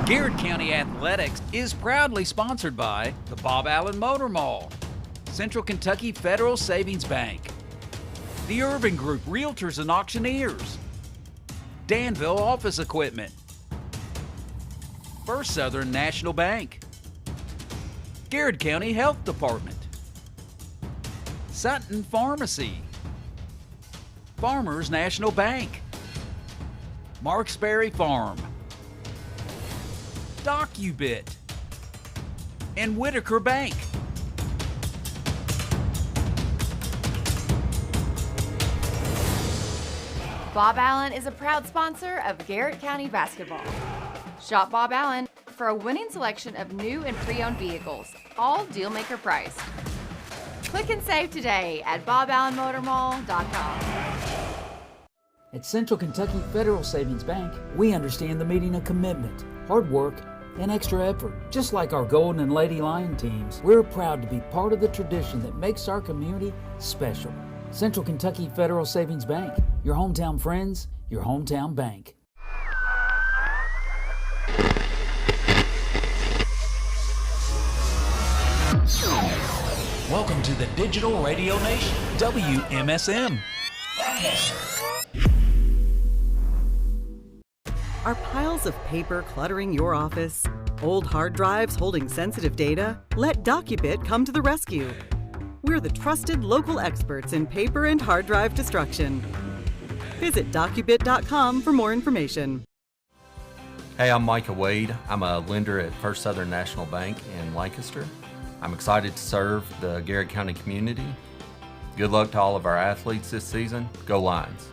Garrard County Athletics is proudly sponsored by the Bob Allen Motor Mall, Central Kentucky Federal Savings Bank, the Urban Group Realtors and Auctioneers, Danville Office Equipment, First Southern National Bank, Garrard County Health Department, Sutton Pharmacy, Farmers National Bank, Marksberry Farm, DocuBit, and Whitaker Bank. Bob Allen is a proud sponsor of Garrard County Basketball. Shop Bob Allen for a winning selection of new and pre-owned vehicles, all dealmaker price. Click and save today at boballenmotormall.com. At Central Kentucky Federal Savings Bank, we understand the meaning of commitment, hard work, and extra effort. Just like our Golden and Lady Lion teams, we're proud to be part of the tradition that makes our community special. Central Kentucky Federal Savings Bank, your hometown friends, your hometown bank. Welcome to the Digital Radio Nation, WMSM. Are piles of paper cluttering your office? Old hard drives holding sensitive data? Let DocuBit come to the rescue. We're the trusted local experts in paper and hard drive destruction. Visit DocuBit.com for more information. Hey, I'm Micah Wade. I'm a lender at First Southern National Bank in Lancaster. I'm excited to serve the Garrard County community. Good luck to all of our athletes this season. Go Lions.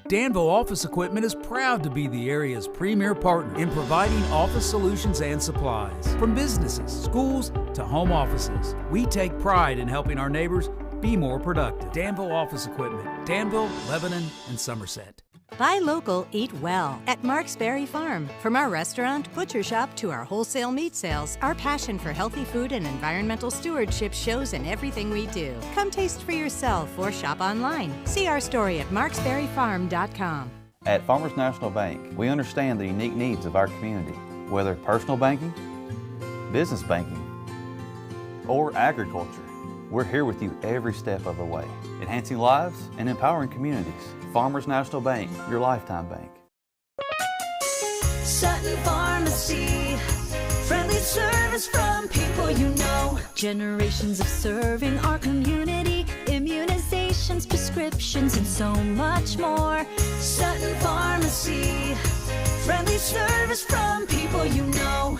Danville Office Equipment is proud to be the area's premier partner in providing office solutions and supplies. From businesses, schools, to home offices, we take pride in helping our neighbors be more productive. Danville Office Equipment, Danville, Lebanon, and Somerset. Buy local, eat well at Marksberry Farm. From our restaurant, butcher shop to our wholesale meat sales, our passion for healthy food and environmental stewardship shows in everything we do. Come taste for yourself or shop online. See our story at marksberryfarm.com. At Farmers National Bank, we understand the unique needs of our community, whether personal banking, business banking, or agriculture. We're here with you every step of the way, enhancing lives and empowering communities. Farmers National Bank, your lifetime bank. Sutton Pharmacy, friendly service from people you know. Generations of serving our community, immunizations, prescriptions, and so much more. Sutton Pharmacy, friendly service from people you know.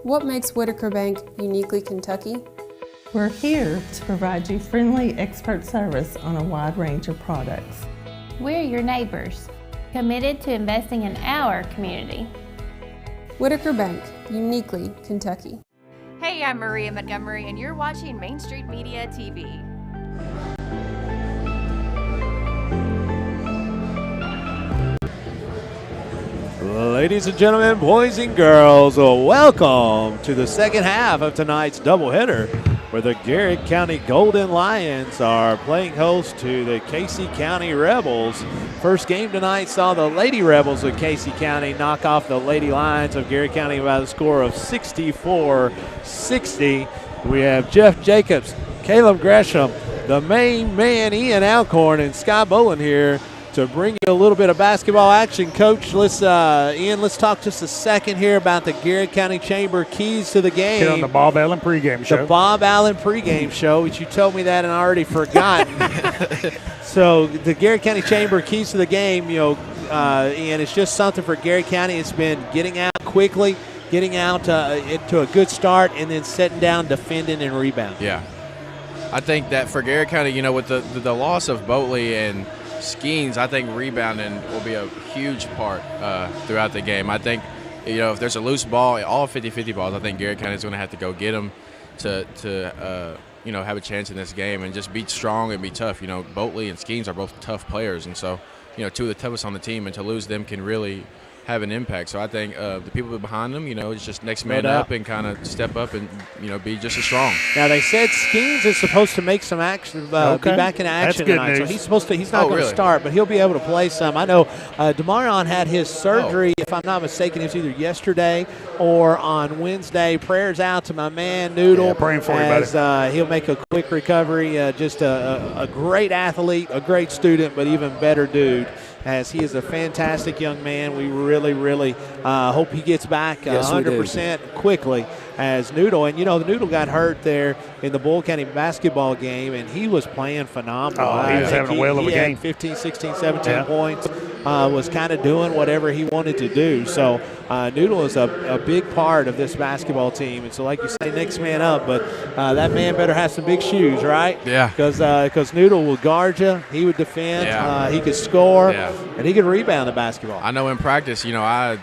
What makes Whitaker Bank uniquely Kentucky? We're here to provide you friendly expert service on a wide range of products. We're your neighbors, committed to investing in our community. Whitaker Bank, uniquely Kentucky. Hey, I'm Maria Montgomery, and you're watching Main Street Media TV. Ladies and gentlemen, boys and girls, welcome to the second half of tonight's doubleheader, where the Garrard County Golden Lions are playing host to the Casey County Rebels. First game tonight saw the Lady Rebels of Casey County knock off the Lady Lions of Garrard County by the score of 64-60. We have Jeff Jacobs, Caleb Gresham, the main man Ian Alcorn, and Sky Bolin here to bring you a little bit of basketball action. Coach, Ian, let's talk just a second here about the Garrard County Chamber keys to the game. Get on the Bob Allen pregame show. The Bob Allen pregame show, which you told me that and I already forgot. So the Garrard County Chamber keys to the game, Ian, it's just something for Garrard County. It's been getting out quickly, getting out into a good start, and then setting down, defending, and rebounding. Yeah. I think that for Garrard County, with the loss of Boatley and Skeens, I think rebounding will be a huge part throughout the game. I think, if there's a loose ball, all 50-50 balls, I think Garrard County is going to have to go get them to have a chance in this game and just be strong and be tough. Boatley and Skeens are both tough players, and so two of the toughest on the team, and to lose them can really have an impact. So I think the people behind them, it's just next man up and kind of step up and, be just as strong. Now, they said Skeens is supposed to make some action, be back in action tonight. News. So he's not going to start, but he'll be able to play some. I know Demarion had his surgery, if I'm not mistaken, it was either yesterday or on Wednesday. Prayers out to my man, Noodle. Yeah, praying for you, buddy. He'll make a quick recovery. Just a great athlete, a great student, but even better dude, as he is a fantastic young man. We really, really hope he gets back 100% quickly as Noodle. And, the Noodle got hurt there in the Bull County basketball game, and he was playing phenomenal. He was having a whale of a game. Had 15, 16, 17 points, was kind of doing whatever he wanted to do. So Noodle is a big part of this basketball team. And so, like you say, next man up, but that man better have some big shoes, right? Yeah. Because Noodle will guard you. He would defend. Yeah. He could score. Yeah. And he could rebound the basketball. I know in practice, I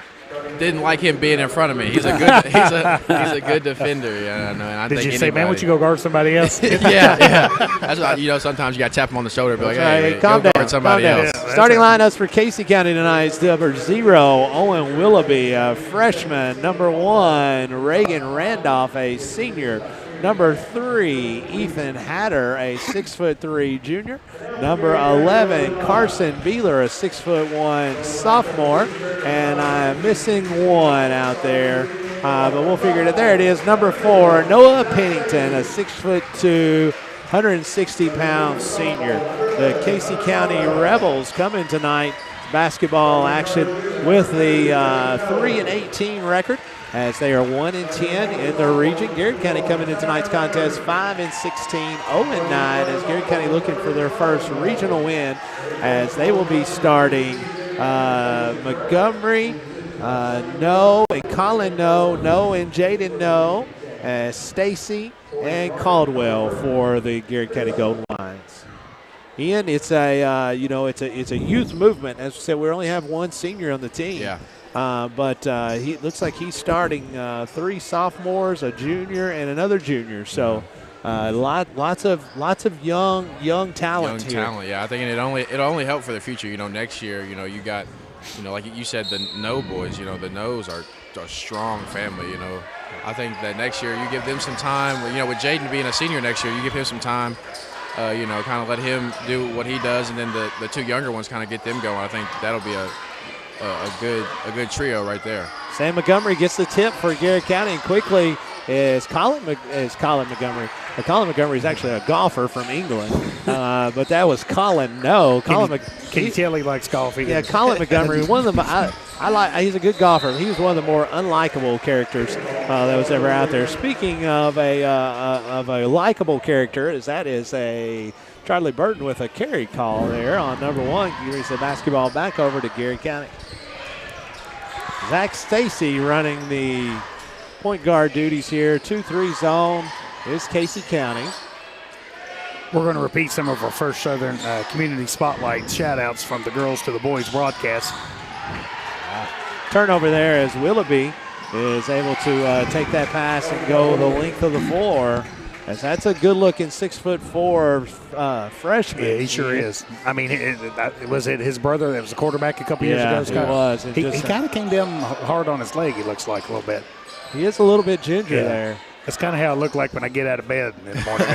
didn't like him being in front of me. He's a good he's a good defender. And I Did think you say, man, would you go guard somebody else? yeah. That's why, sometimes you got to tap him on the shoulder and be like, hey, calm go down. guard somebody else. Yeah, starting lineups for Casey County tonight is number 0, Owen Willoughby, a freshman. Number 1, Reagan Randolph, a senior. Number 3, Ethan Hatter, a 6'3" junior. Number 11, Carson Beeler, a 6'1" sophomore. And I'm missing one out there, but we'll figure it out. There it is, number 4, Noah Pennington, a 6'2", 160-pound senior. The Casey County Rebels coming tonight, basketball action with the 3-18 record, as they are 1-10 in their region. Garrett County coming in tonight's contest 5-16, 0-9, as Garrett County looking for their first regional win, as they will be starting Montgomery, no, and Colin, no, and Jaden, no, Stacy and Caldwell for the Garrett County Golden Lions. Ian, it's a it's a youth movement. As we said, we only have one senior on the team. Yeah. But he looks like he's starting 3 sophomores, a junior, and another junior. So lots of young talent here. Yeah. I think it only help for the future. Next year, you got, like you said, the No boys. The No's are a strong family. I think that next year you give them some time. With Jaden being a senior next year, you give him some time. Kind of let him do what he does, and then the 2 younger ones kind of get them going. I think that'll be a good trio right there. Sam Montgomery gets the tip for Garrett County, and quickly is Colin Montgomery. Colin Montgomery is actually a golfer from England, but that was Colin. No, Can you tell he likes coffee? Yeah, Colin Montgomery. One of them. I like. He's a good golfer. He was one of the more unlikable characters that was ever out there. Speaking of a likable character, that is a Charlie Burton with a carry call there on number 1. Carries the basketball back over to Garrett County. Zach Stacy running the point guard duties here. 2-3 zone is Casey County. We're going to repeat some of our First Southern Community Spotlight shout-outs from the girls to the boys broadcast. Turnover there as Willoughby is able to take that pass and go the length of the floor. As that's a good-looking 6'4" freshman. Yeah, he sure is. I mean, was it his brother that was the quarterback a couple years ago? Yeah, it was. He kind of came down hard on his leg, it looks like, a little bit. He is a little bit ginger there. That's kind of how I look like when I get out of bed in the morning.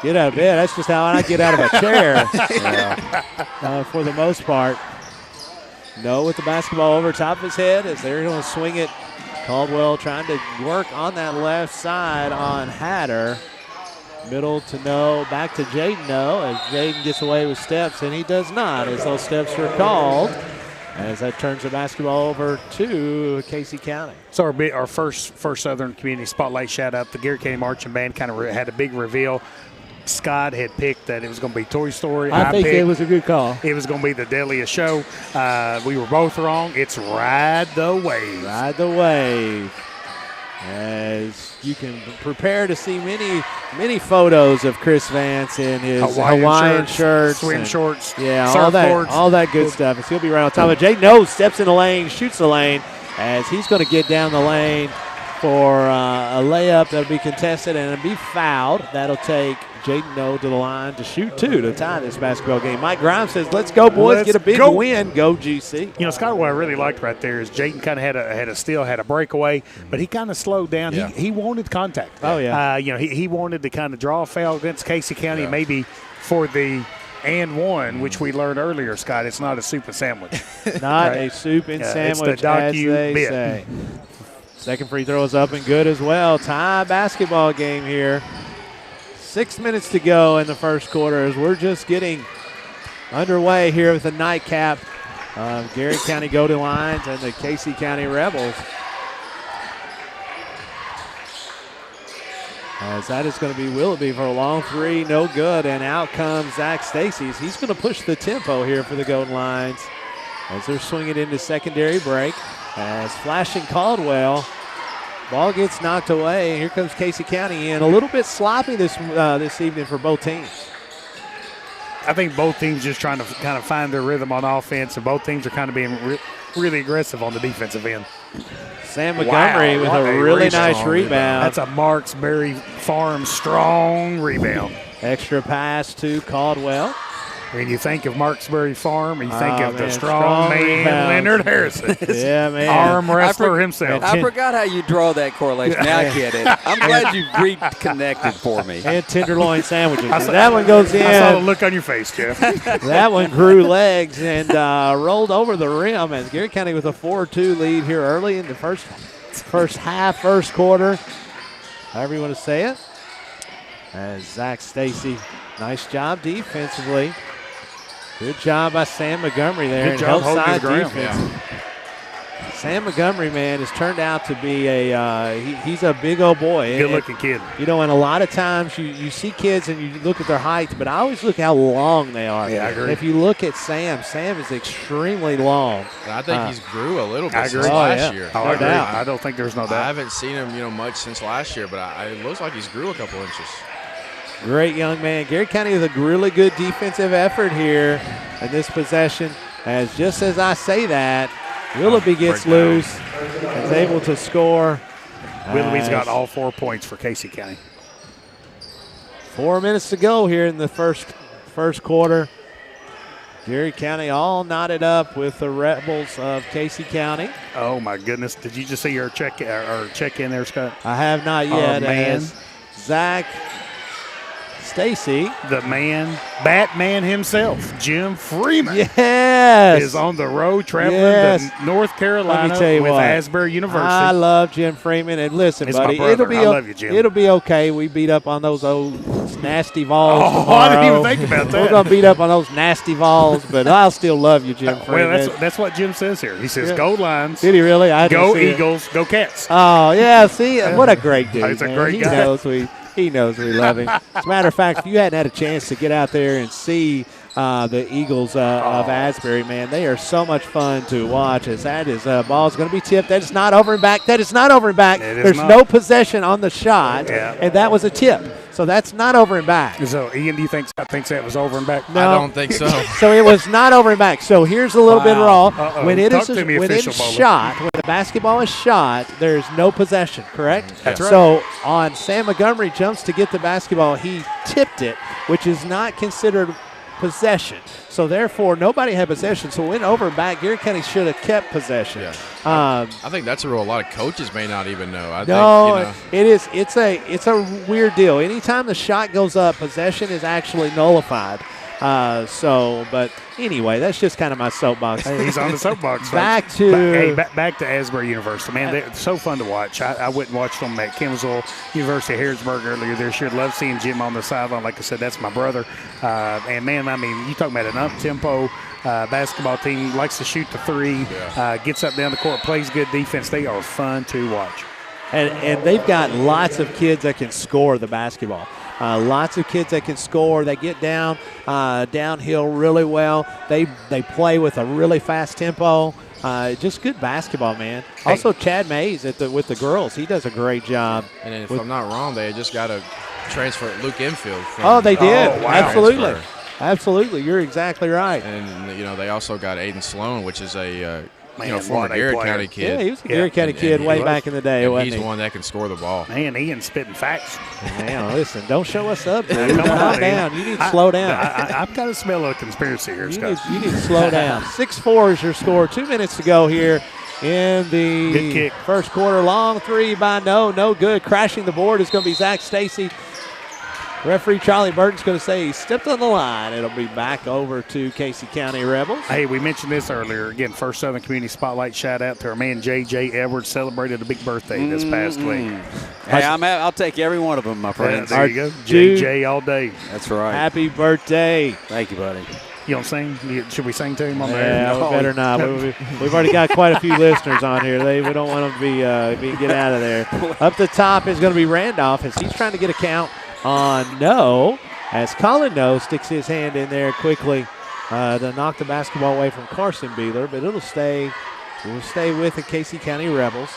Get out of bed. That's just how I get out of a chair for the most part. No, with the basketball over top of his head as they're going to swing it. Caldwell trying to work on that left side on Hatter. Middle to No, back to Jaden No, as Jaden gets away with steps, and he does not, as those steps were called, as that turns the basketball over to Casey County. So our first Southern Community Spotlight shout-out, the Garrett County Marching Band kind of had a big reveal. Scott had picked that it was going to be Toy Story. I think it was a good call. It was going to be the Deadliest Show. We were both wrong. It's Ride the Wave. Ride the Wave. As you can prepare to see many photos of Chris Vance in his Hawaiian shirts, swim shorts, all that good stuff. As he'll be right on top of Jay. No, steps in the lane, shoots the lane, as he's going to get down the lane for a layup that'll be contested and it'll be fouled. That'll take Jaden Noe to the line to shoot 2 to tie this basketball game. Mike Grimes says, let's go, boys. Get a big win. Go, GC. You know, Scott, what I really liked right there is Jaden kind of had a steal, had a breakaway, but he kind of slowed down. Yeah. He wanted contact. Oh, yeah. You know, he wanted to kind of draw a foul against Casey County, maybe for the and one, which we learned earlier, Scott. It's not a soup and sandwich. Not a soup and sandwich, it's the as they say. Second free throw is up and good as well. Tie basketball game here. 6 minutes to go in the first quarter as we're just getting underway here with the nightcap of Garrett County Golden Lions and the Casey County Rebels. As that is going to be Willoughby for a long three, no good, and out comes Zach Stacey. He's going to push the tempo here for the Golden Lions as they're swinging into secondary break. As Flashing Caldwell, ball gets knocked away. Here comes Casey County in. A little bit sloppy this evening for both teams. I think both teams just trying to kind of find their rhythm on offense, and both teams are kind of being really aggressive on the defensive end. Sam Montgomery with a really nice rebound. That's a Marksberry Farm strong rebound. Extra pass to Caldwell. When you think of Marksberry Farm, you think of the strong man, rebound. Leonard Harrison. Yeah, man. Arm wrestler himself. I forgot how you draw that correlation. Now I get it. I'm glad you reconnected for me. And tenderloin sandwiches. That one goes in. I saw the look on your face, Jeff. That one grew legs and rolled over the rim as Garrett County with a 4-2 lead here early in the first half, first quarter. However you want to say it. As Zach Stacey, nice job defensively. Good job by Sam Montgomery there. Good job holding his ground. Defense. Sam Montgomery, man, has turned out to be he's a big old boy. Good-looking kid. You know, and a lot of times you see kids and you look at their height, but I always look how long they are. Yeah, I agree. And if you look at Sam is extremely long. And I think he's grew a little bit I since agree. last year. Oh, No doubt. I don't think there's no doubt. I haven't seen him, much since last year, but it looks like he's grew a couple inches. Great young man. Garrett County with a really good defensive effort here in this possession. As just as I say that, Willoughby gets loose and is able to score. Willoughby's got all 4 points for Casey County. 4 minutes to go here in the first quarter. Garrett County all knotted up with the Rebels of Casey County. Oh, my goodness. Did you just see your check in there, Scott? I have not yet. Oh, man. As Zach Stacey, the man, Batman himself, Jim Freeman, is on the road traveling to North Carolina with Asbury University. I love Jim Freeman, and listen, It's buddy, my brother. I love you, Jim. It'll be okay. We beat up on those old nasty Vols tomorrow. I didn't even think about that. We're gonna beat up on those nasty Vols, but I'll still love you, Jim Freeman. Well, that's what Jim says here. He says, "Go Lions." Did he really? I didn't go see it. Eagles. Go Cats. Oh yeah, see what a great dude. He's a man. great guy. He knows we love him. As a matter of fact, if you hadn't had a chance to get out there and see the Eagles of Asbury, man, they are so much fun to watch. As that is ball's going to be tipped. That is not over and back. That is not over and back. There's no possession on the shot, and that was a tip. So that's not over and back. So, Ian, do you think that was over and back? No. I don't think so. So it was not over and back. So here's a little bit raw. When it is shot, when the basketball is shot, there's no possession, correct? That's right. So on Sam Montgomery jumps to get the basketball, he tipped it, which is not considered possession. So therefore, nobody had possession. So went over and back. Garrett County should have kept possession. Yeah. I think that's a rule a lot of coaches may not even know. It is. It's a weird deal. Anytime the shot goes up, possession is actually nullified. But anyway, that's just kind of my soapbox. Hey, he's on the soapbox. back to Asbury University. Man, they're so fun to watch. I went and watched them at Kimmelsville University of Harrodsburg earlier this year. Love seeing Jim on the sideline. Like I said, that's my brother. And, man, I mean, you talking about an up-tempo basketball team, likes to shoot the three, gets up down the court, plays good defense. They are fun to watch. And they've got lots of kids that can score the basketball. Lots of kids that can score. They get downhill really well. They play with a really fast tempo. Just good basketball, man. Hey. Also, Chad Mays with the girls. He does a great job. And if I'm not wrong, they just got to transfer Luke Enfield. They did. Oh, wow. Absolutely. You're exactly right. And, they also got Aiden Sloan, which is a Man, former Garrett County kid. Yeah, he was a Garrett County kid way back in the day. And wasn't he's he? one that can score the ball. Man, Ian's spitting facts. Man, listen, don't show us up, dude. Come on, Calm down. You need to slow down. I've got to smell a conspiracy here, Scott. You need to slow down. 6-4 is your score. 2 minutes to go here in the Good kick. first quarter. Long three by no good. Crashing the board is going to be Zach Stacy. Referee Charlie Burton's going to say he stepped on the line. It'll be back over to Casey County Rebels. Hey, we mentioned this earlier. Again, First Southern Community Spotlight shout out to our man J.J. Edwards. Celebrated a big birthday this past week. Hey, I'll take every one of them, my friends. There you go. J.J. all day. That's right. Happy birthday. Thank you, buddy. You don't sing? Should we sing to him on there? Yeah, No. we better not. We've already got quite a few listeners on here. We don't want them to be get out of there. Up the top is going to be Randolph as he's trying to get a count on no. As Colin No sticks his hand in there quickly to knock the basketball away from Carson Beeler, but it'll stay with the Casey County Rebels.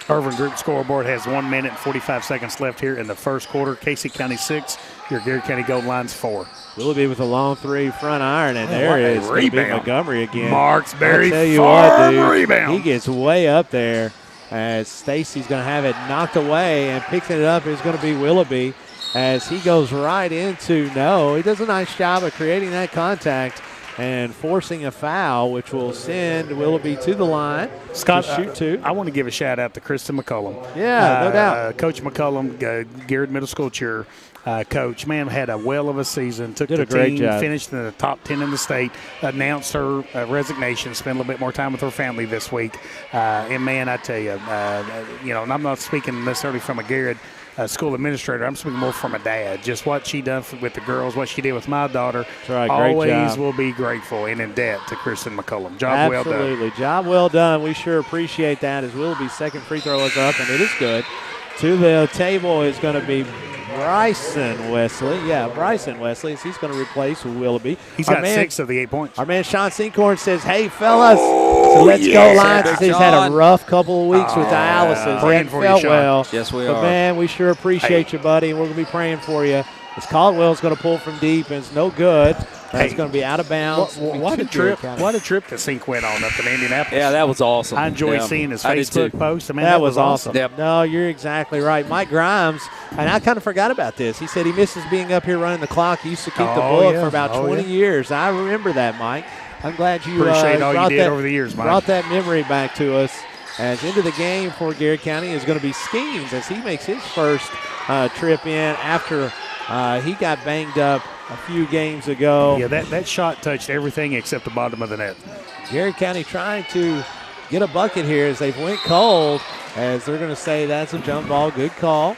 Irvin Group scoreboard has 1 minute and 45 seconds left here in the first quarter. Casey County 6, your Garrett County Golden Lions 4. Willoughby with a long three front iron, and there it is. Rebound. Montgomery again. Marksberry I'll tell you farm what, dude, rebound. he gets way up there as Stacy's going to have it knocked away, and picking it up is going to be Willoughby as he goes right into no. He does a nice job of creating that contact and forcing a foul, which will send Willoughby to the line. Scott, to shoot two. I want to give a shout out to Kristen McCullum. Yeah, no doubt. Coach McCullum, Garrett Middle School cheer coach, man, had a well of a season. Took Did the a great team, job. finished in the top 10 in the state, announced her resignation, spent a little bit more time with her family this week. And, man, I tell you, and I'm not speaking necessarily from a Garrett school administrator. I'm speaking more from a dad. Just what she done with the girls, what she did with my daughter. That's right, great always job. will be grateful and in debt to Kristen McCullum. Job well done. Absolutely. Job well done. We sure appreciate that as Willoughby's second free throw is up, and it is good. To the table is going to be Bryson Wesley. Yeah, Bryson Wesley, as he's going to replace Willoughby. He's got 6 of the 8 points. Our man Sean Sinkhorn says, hey, fellas, so let's go Lions. He's had a rough couple of weeks with dialysis. He hasn't felt well. Yes, we But, are. man, we sure appreciate you, buddy, and we're going to be praying for you. As Caldwell's going to pull from deep, and it's no good. That's going to be out of bounds. What a trip that Sink went on up in Indianapolis. Yeah, that was awesome. I enjoyed seeing his Facebook post. I mean, that was awesome. Yep. No, you're exactly right. Mike Grimes, and I kind of forgot about this. He said he misses being up here running the clock. He used to keep the book for about 20 years. I remember that, Mike. I'm glad you appreciate all you did that, over the years, Mike. Brought that memory back to us. As into the game for Garrett County is going to be Skeens as he makes his first trip in after he got banged up a few games ago. Yeah, that shot touched everything except the bottom of the net. Garrett County trying to get a bucket here as they've went cold, as they're going to say that's a jump ball. Good call.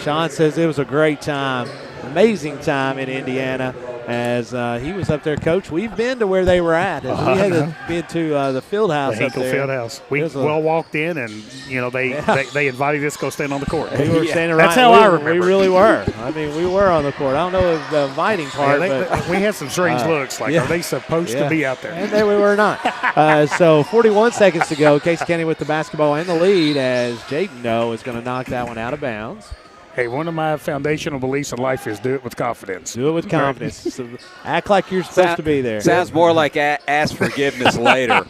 Sean says it was a great time, amazing time in Indiana as he was up there. Coach, we've been to where they were at. As we had been to the field house The up Hinkle there. Field House. We well walked in, and they invited us to go stand on the court. We were standing right. That's how I remember. We really were. I mean, we were on the court. I don't know if the inviting part, but we had some strange looks. Like, are they supposed to be out there? And there we were not. So 41 seconds to go. Casey County with the basketball and the lead as Jaden No is going to knock that one out of bounds. Hey, one of my foundational beliefs in life is do it with confidence. Do it with confidence. So act like you're supposed to be there. Sounds more like ask forgiveness later.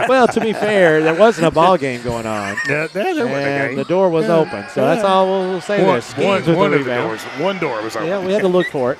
Well, to be fair, there wasn't a ball game going on. There wasn't a game. The door was open. So that's all we'll say there. One door was open. Yeah, we had to look for it.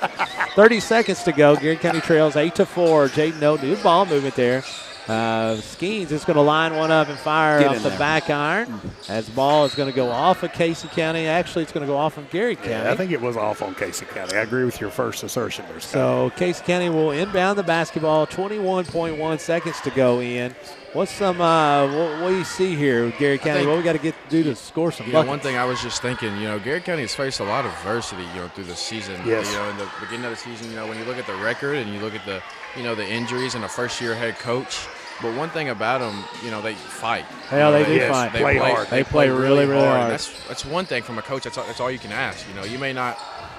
30 seconds to go. Garrett County trails 8-4. Jaden No, new ball movement there. Skeens is going to line one up and fire off the back iron. As the ball is going to go off of Casey County. Actually, it's going to go off of Garrett County. I think it was off on Casey County. I agree with your first assertion there, Scott. So Casey County will inbound the basketball. 21.1 seconds to go in. What's some what do you see here with Garrett County? What we got to do to score some buckets? One thing I was just thinking, Garrett County has faced a lot of adversity, through the season. Yes. In the beginning of the season, when you look at the record and you look at the, the injuries and a first-year head coach. But one thing about them, they fight. Hell, they do fight. They play hard. They play really hard. That's one thing from a coach. That's all you can ask. You may not,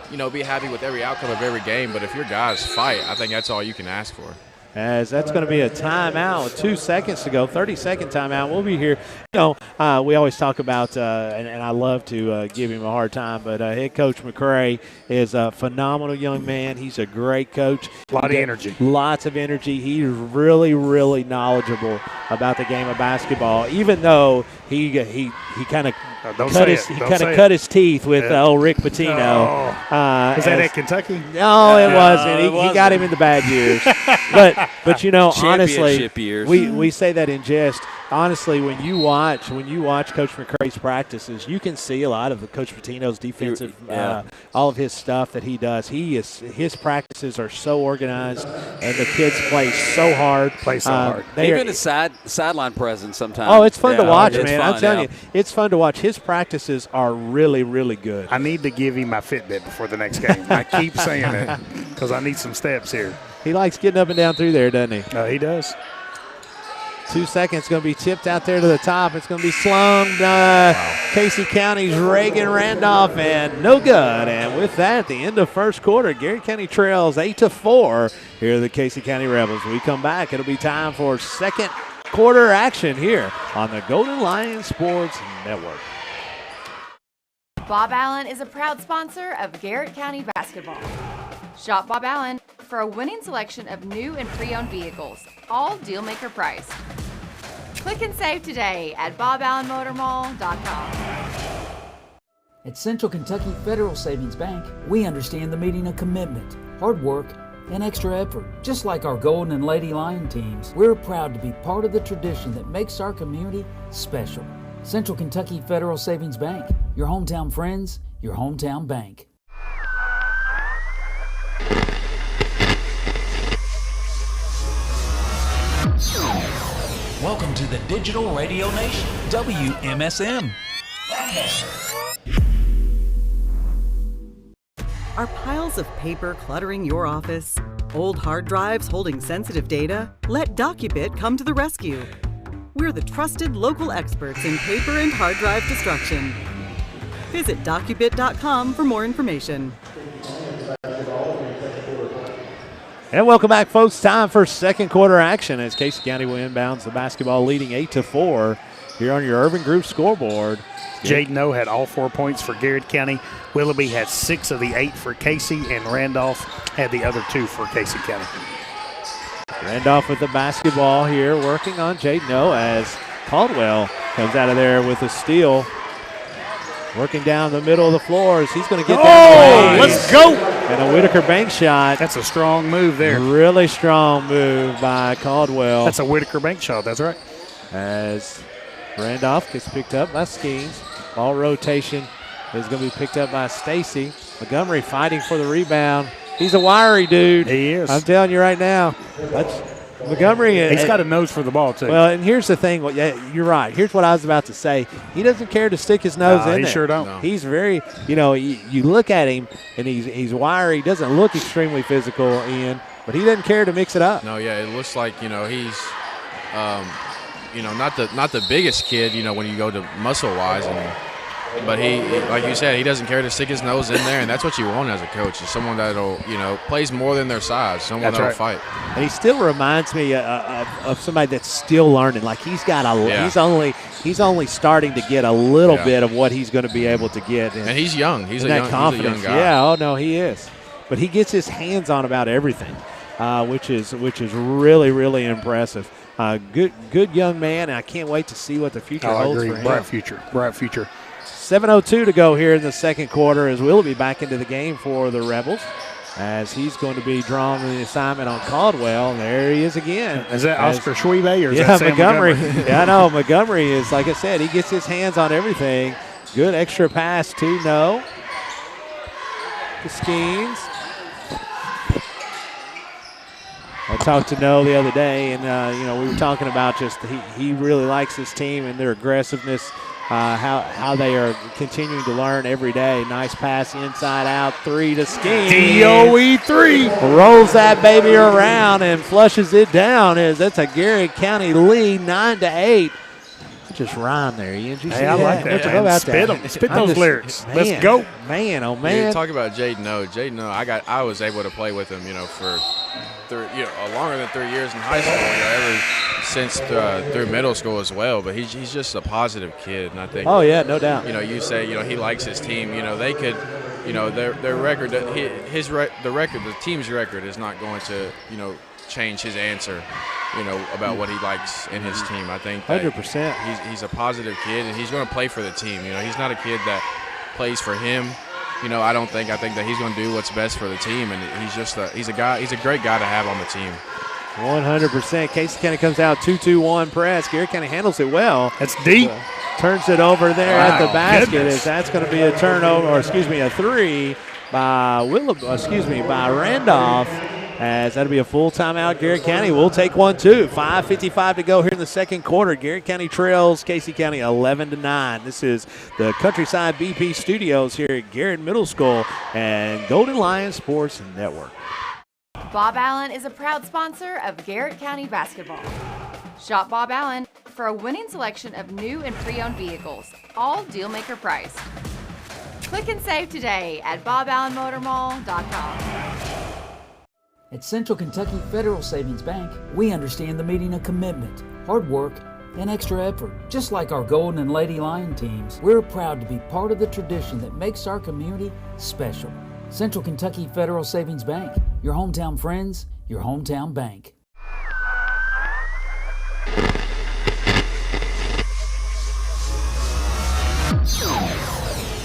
be happy with every outcome of every game, but if your guys fight, I think that's all you can ask for. as that's going to be a timeout with 2 seconds to go, 30-second timeout. We'll be here. You know, we always talk about, and I love to give him a hard time, but head coach McCray is a phenomenal young man. He's a great coach. A lot of energy. Lots of energy. He's really, really knowledgeable about the game of basketball, even though he kind of cut his teeth with old Rick Pitino. Was that at Kentucky? No, it wasn't. He got him in the bad years. but you know, honestly, we say that in jest. Honestly, when you watch Coach McCray's practices, you can see a lot of Coach Pitino's defensive, all of his stuff that he does. His practices are so organized, and the kids play so hard. Even a sideline presence sometimes. Oh, it's fun to watch, man. I'm telling you, it's fun to watch. His practices are really, really good. I need to give him my Fitbit before the next game. I keep saying it because I need some steps here. He likes getting up and down through there, doesn't he? He does. 2 seconds, going to be tipped out there to the top. It's going to be slung. Casey County's Reagan Randolph, and no good. And with that, at the end of first quarter, Garrett County trails 8-4. Here are the Casey County Rebels. When we come back, it'll be time for second quarter action here on the Golden Lion Sports Network. Bob Allen is a proud sponsor of Garrett County basketball. Shop Bob Allen for a winning selection of new and pre-owned vehicles, all deal-maker price. Click and save today at boballenmotormall.com. At Central Kentucky Federal Savings Bank, we understand the meaning of commitment, hard work, and extra effort. Just like our Golden and Lady Lion teams, we're proud to be part of the tradition that makes our community special. Central Kentucky Federal Savings Bank, your hometown friends, your hometown bank. Welcome to the Digital Radio Nation, WMSM. Are piles of paper cluttering your office? Old hard drives holding sensitive data? Let DocuBit come to the rescue. We're the trusted local experts in paper and hard drive destruction. Visit docubit.com for more information. And welcome back, folks. Time for second quarter action as Casey County will inbounds the basketball, leading 8-4 here on your Urban Group scoreboard. Jaden O had all 4 points for Garrett County. Willoughby had 6 of the 8 for Casey, and Randolph had the other 2 for Casey County. Randolph with the basketball here, working on Jaden O as Caldwell comes out of there with a steal. Working down the middle of the floor as he's going to get down. Let's go. And a Whitaker bank shot. That's a strong move there. Really strong move by Caldwell. That's a Whitaker bank shot. That's right. As Randolph gets picked up by Skeens. Ball rotation is going to be picked up by Stacy. Montgomery fighting for the rebound. He's a wiry dude. He is. I'm telling you right now. Montgomery. He's got a nose for the ball, too. Well, and here's the thing. Well, yeah, you're right. Here's what I was about to say. He doesn't care to stick his nose in there. He sure don't. No. He's very, you look at him, and he's wiry. He doesn't look extremely physical, Ian, but he doesn't care to mix it up. No, yeah, it looks like, he's, not the biggest kid, when you go to muscle-wise, but he, like you said, he doesn't care to stick his nose in there, and that's what you want as a coach, is someone that'll, plays more than their size, someone that'll fight. And he still reminds me of somebody that's still learning. Like he's got he's only starting to get a little bit of what he's going to be able to get. And he's young. He's a young guy. Yeah, oh no, he is. But he gets his hands on about everything, which is really, really impressive. Good young man, and I can't wait to see what the future holds for him. Bright future. 7:02 to go here in the second quarter as we'll be back into the game for the Rebels as he's going to be drawing the assignment on Caldwell. There he is again. Is that Oscar Schwebe or is that Sam Montgomery? Yeah, I know. Montgomery is, like I said, he gets his hands on everything. Good extra pass to No. To Skeens. I talked to No the other day, and, we were talking about just he really likes his team and their aggressiveness. How they are continuing to learn every day. Nice pass inside out, 3 to Skeens. DOE 3. Rolls that baby around and flushes it down. That's a Garrett County lead, 9-8. just rhyme there, Ian. Did you see Hey, I like that. What you know about Spit that? them. Spit those lyrics. Man, Let's go. Man, oh, You man. talk about Jaden O. Jaden O. I was able to play with him, for longer than 3 years in high school, ever since through middle school as well. But he's just a positive kid, and I think. Oh yeah, no doubt. You say he likes his team. They could, their record, the team's record is not going to change his answer. About what he likes in his team. I think 100%. He's a positive kid, and he's going to play for the team. He's not a kid that plays for him. I think that he's going to do what's best for the team, and he's a great guy to have on the team. 100%. Casey County comes out 2-2-1 press. Garrett County handles it well. That's deep. Turns it over there at the basket. Goodness. That's going to be a turnover, a 3 by Randolph. As that'll be a full timeout. Garrett County will take one too. 5:55 to go here in the second quarter. Garrett County trails Casey County 11-9. This is the Countryside BP Studios here at Garrett Middle School and Golden Lion Sports Network. Bob Allen is a proud sponsor of Garrett County basketball. Shop Bob Allen for a winning selection of new and pre-owned vehicles, all deal-maker price. Click and save today at boballenmotormall.com. At Central Kentucky Federal Savings Bank, we understand the meaning of commitment, hard work, and extra effort. Just like our Golden and Lady Lion teams, we're proud to be part of the tradition that makes our community special. Central Kentucky Federal Savings Bank, your hometown friends, your hometown bank.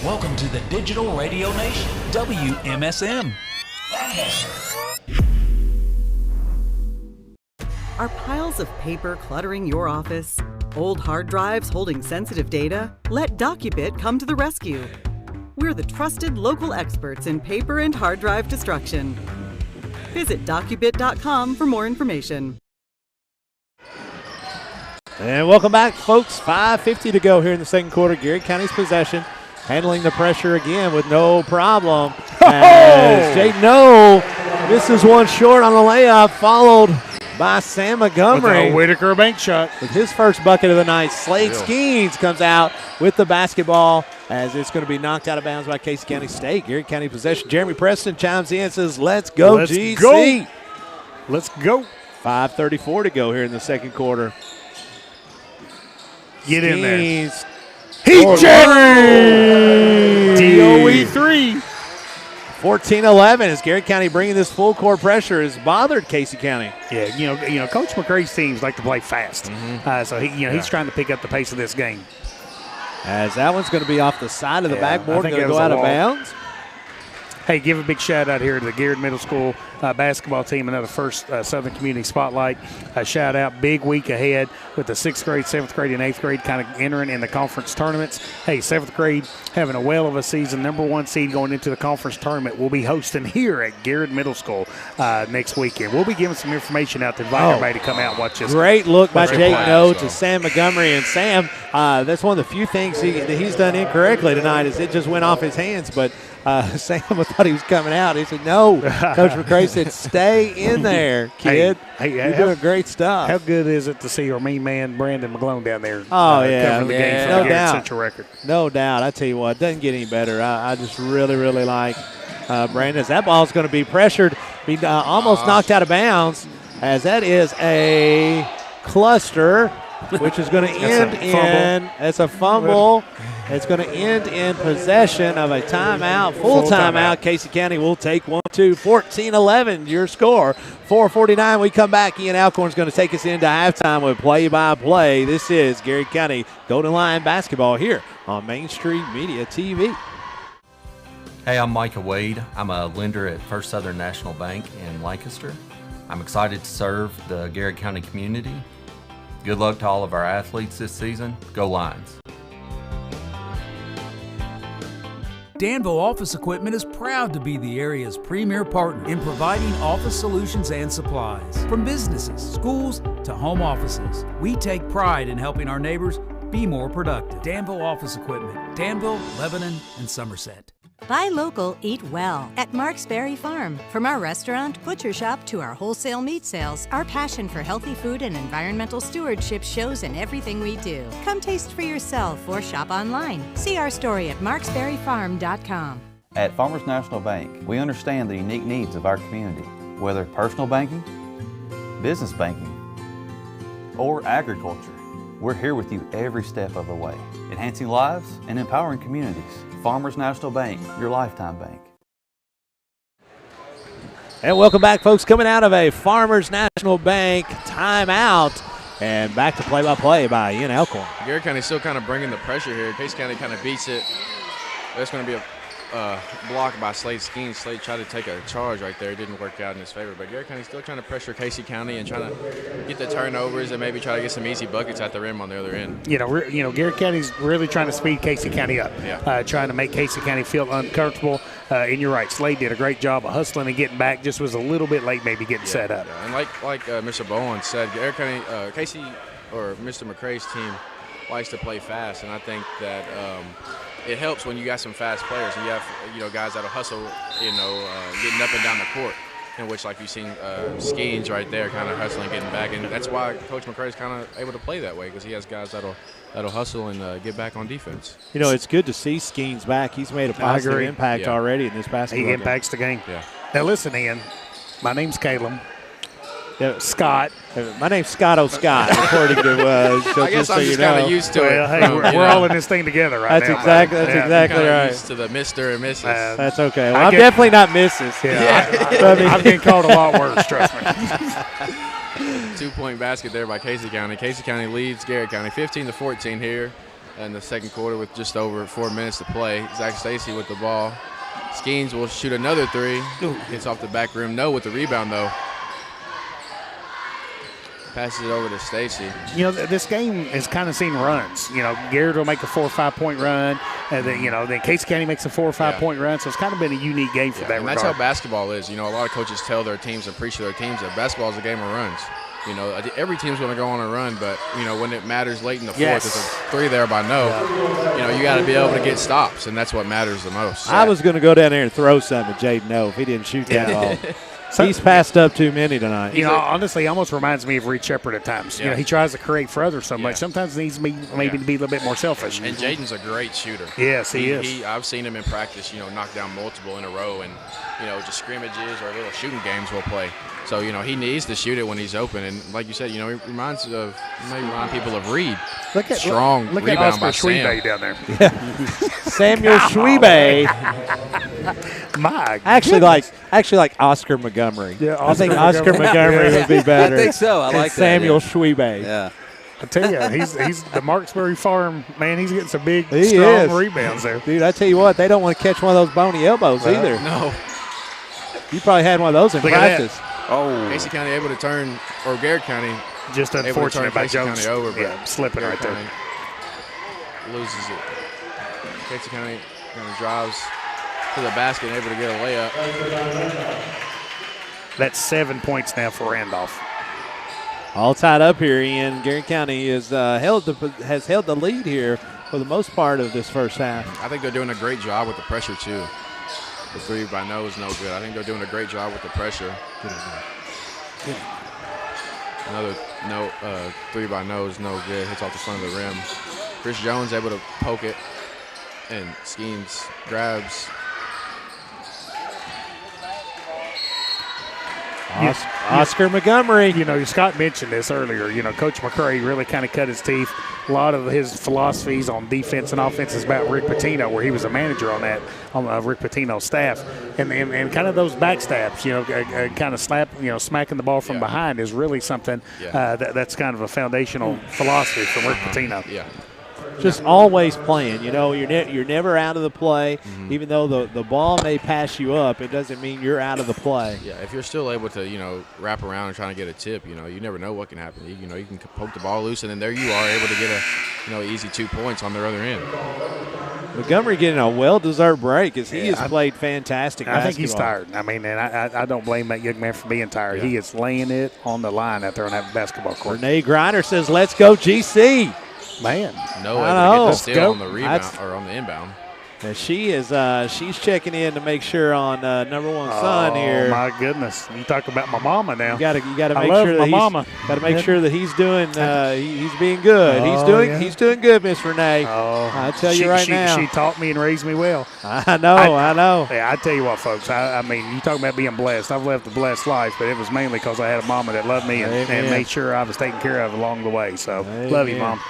Welcome to the Digital Radio Nation, WMSM. Are piles of paper cluttering your office? Old hard drives holding sensitive data? Let DocuBit come to the rescue. We're the trusted local experts in paper and hard drive destruction. Visit docubit.com for more information. And welcome back, folks. 5:50 to go here in the second quarter. Garrett County's possession. Handling the pressure again with no problem. As Jaden O misses one short on the layup, followed by Sam Montgomery. With a Whitaker bank shot. With his first bucket of the night. Slade Skeens comes out with the basketball as it's going to be knocked out of bounds by Casey County State. Garrett County possession. Jeremy Preston chimes in and says, let's go, GC. Go. Let's go. 5:34 to go here in the second quarter. Get in there. Heat check! DOE 3. 14-11 as Garrett County bringing this full court pressure has bothered Casey County. Yeah, Coach McCrae's teams like to play fast, so he's trying to pick up the pace of this game. As that one's going to be off the side of the backboard, going to go out of bounds. Hey, give a big shout out here to the Garrett Middle School basketball team, another first Southern Community Spotlight. Shout out, big week ahead with the 6th grade, 7th grade, and 8th grade kind of entering in the conference tournaments. Hey, 7th grade having a whale of a season, number 1 seed going into the conference tournament. We'll be hosting here at Garrett Middle School next weekend. We'll be giving some information out to invite everybody to come out and watch this. Great look by Jaden O to Sam Montgomery. And Sam, that's one of the few things that he's done incorrectly tonight is it just went off his hands, but Sam thought he was coming out. He said, no. Coach McCrae said, stay in there, kid. Hey, you're doing great stuff. How good is it to see our main man, Brandon McGlone, down there covering the game for the Garrett Central record? No doubt. I tell you what, it doesn't get any better. I just really, really like Brandon. That ball's going to be pressured, be almost knocked out of bounds, as that is a cluster, which is going to end in – it's a fumble. It's going to end in possession of a timeout, full timeout. Casey County will take 1-2, 14-11, your score. 4:49, we come back. Ian Alcorn's going to take us into halftime with play-by-play. This is Garrett County Golden Lion basketball here on Main Street Media TV. Hey, I'm Micah Wade. I'm a lender at First Southern National Bank in Lancaster. I'm excited to serve the Garrett County community. Good luck to all of our athletes this season. Go Lions. Danville Office Equipment is proud to be the area's premier partner in providing office solutions and supplies. From businesses, schools, to home offices, we take pride in helping our neighbors be more productive. Danville Office Equipment, Danville, Lebanon, and Somerset. Buy local, eat well at Mark's Berry Farm. From our restaurant, butcher shop to our wholesale meat sales, our passion for healthy food and environmental stewardship shows in everything we do. Come taste for yourself or shop online. See our story at marksberryfarm.com. At Farmers National Bank, we understand the unique needs of our community, whether personal banking, business banking, or agriculture. We're here with you every step of the way, enhancing lives and empowering communities. Farmers National Bank, your lifetime bank. And welcome back, folks. Coming out of a Farmers National Bank timeout, and back to play-by-play by Ian Elkhorn. Garrett County still kind of bringing the pressure here. Casey County kind of beats it. There's going to be a block by Slade Skeens. Slade tried to take a charge right there. It didn't work out in his favor. But Garrett County still trying to pressure Casey County and trying to get the turnovers and maybe try to get some easy buckets at the rim on the other end. Garrett County's really trying to speed Casey County up, trying to make Casey County feel uncomfortable. And you're right, Slade did a great job of hustling and getting back. Just was a little bit late, maybe getting set up. Yeah. And like Mr. Bowen said, Garrett County, Casey or Mr. McCrae's team likes to play fast, and I think that it helps when you got some fast players and you have guys that'll hustle, getting up and down the court. In which, like you've seen, Skeens right there, kind of hustling, getting back, and that's why Coach McCrae's kind of able to play that way because he has guys that'll hustle and get back on defense. It's good to see Skeens back. He's made a positive impact already in this basketball game. He impacts the game. Yeah. Now listen, Ian. My name's Caleb. Scott. My name's Scott O'Scott, according to I guess I'm just kind of used to it. Hey, we're all in this thing together right now. That's exactly right. Used to the Mr. and Mrs. That's okay. Well, I'm definitely not Mrs. I'm getting called a lot worse, trust me. 2-point basket there by Casey County. Casey County leads Garrett County 15-14 here in the second quarter with just over 4 minutes to play. Zach Stacy with the ball. Skeens will shoot another three. Gets off the back rim. No with the rebound, though. Passes it over to Stacy. This game has kind of seen runs. Garrett will make a 4 or 5 point run, and then Casey County makes a 4 or 5 point run. So it's kind of been a unique game for that and regard. That's how basketball is. A lot of coaches tell their teams and preach to their teams that basketball is a game of runs. Every team's going to go on a run, but when it matters late in the fourth, there's a three there by No. You got to be able to get stops, and that's what matters the most. I was going to go down there and throw something at Jaden No if he didn't shoot that ball. He's passed up too many tonight. Honestly, he almost reminds me of Reed Shepard at times. He tries to create for others so much. Sometimes he needs maybe to be a little bit more selfish. And Jaden's a great shooter. Yes, he is. I've seen him in practice, knock down multiple in a row and, just scrimmages or little shooting games we'll play. So, he needs to shoot it when he's open. And like you said, he remind people of Reed. Strong look rebound at by Oscar Schwebe down there. Samuel Schwebe. Actually like Oscar Montgomery. Yeah, I think Oscar Montgomery would be better. I think so. I like Samuel that. Schwebe. Yeah. I tell you, he's the Marksbury Farm man. He's getting some big, strong rebounds there. Dude, I tell you what, they don't want to catch one of those bony elbows either. No. You probably had one of those in practice. Oh. Casey County able to turn, or Garrett County. Just unfortunate by Jones. County over, but slipping right there. Loses it. Casey County kind of drives to the basket and able to get a layup. That's 7 points now for Randolph. All tied up here, Ian. Garrett County has held the lead here for the most part of this first half. I think they're doing a great job with the pressure, too. The three by No is no good. I think they're doing a great job with the pressure. Another three by No is no good. Hits off the front of the rim. Chris Jones able to poke it, and Skeens grabs. Oscar Montgomery. Scott mentioned this earlier. Coach McCrae really kind of cut his teeth. A lot of his philosophies on defense and offense is about Rick Pitino, where he was a manager on Rick Pitino's staff, and kind of those backstabs. Kind of smacking the ball from behind is really something that's kind of a foundational philosophy from Rick Pitino. Yeah. Just always playing. You're never out of the play. Even though the ball may pass you up, it doesn't mean you're out of the play. Yeah, if you're still able to, wrap around and trying to get a tip, you never know what can happen. You can poke the ball loose, and then there you are able to get a, easy 2 points on their other end. Montgomery getting a well-deserved break as he has played fantastic basketball. I think he's tired. And I don't blame that young man for being tired. Yeah. He is laying it on the line out there on that basketball court. Renee Griner says, "Let's go, GC." Man, No able to get the steal on the rebound or on the inbound. And she's checking in to make sure on number one son here. Oh my goodness! You talk about my mama now. You got to make sure that he's doing. He's being good. He's doing good, Miss Renee. Oh, I tell you right now. She taught me and raised me well. I know. Yeah, I tell you what, folks. I mean, you talk about being blessed. I've lived a blessed life, but it was mainly because I had a mama that loved me and made sure I was taken care of along the way. So, love you, Mom.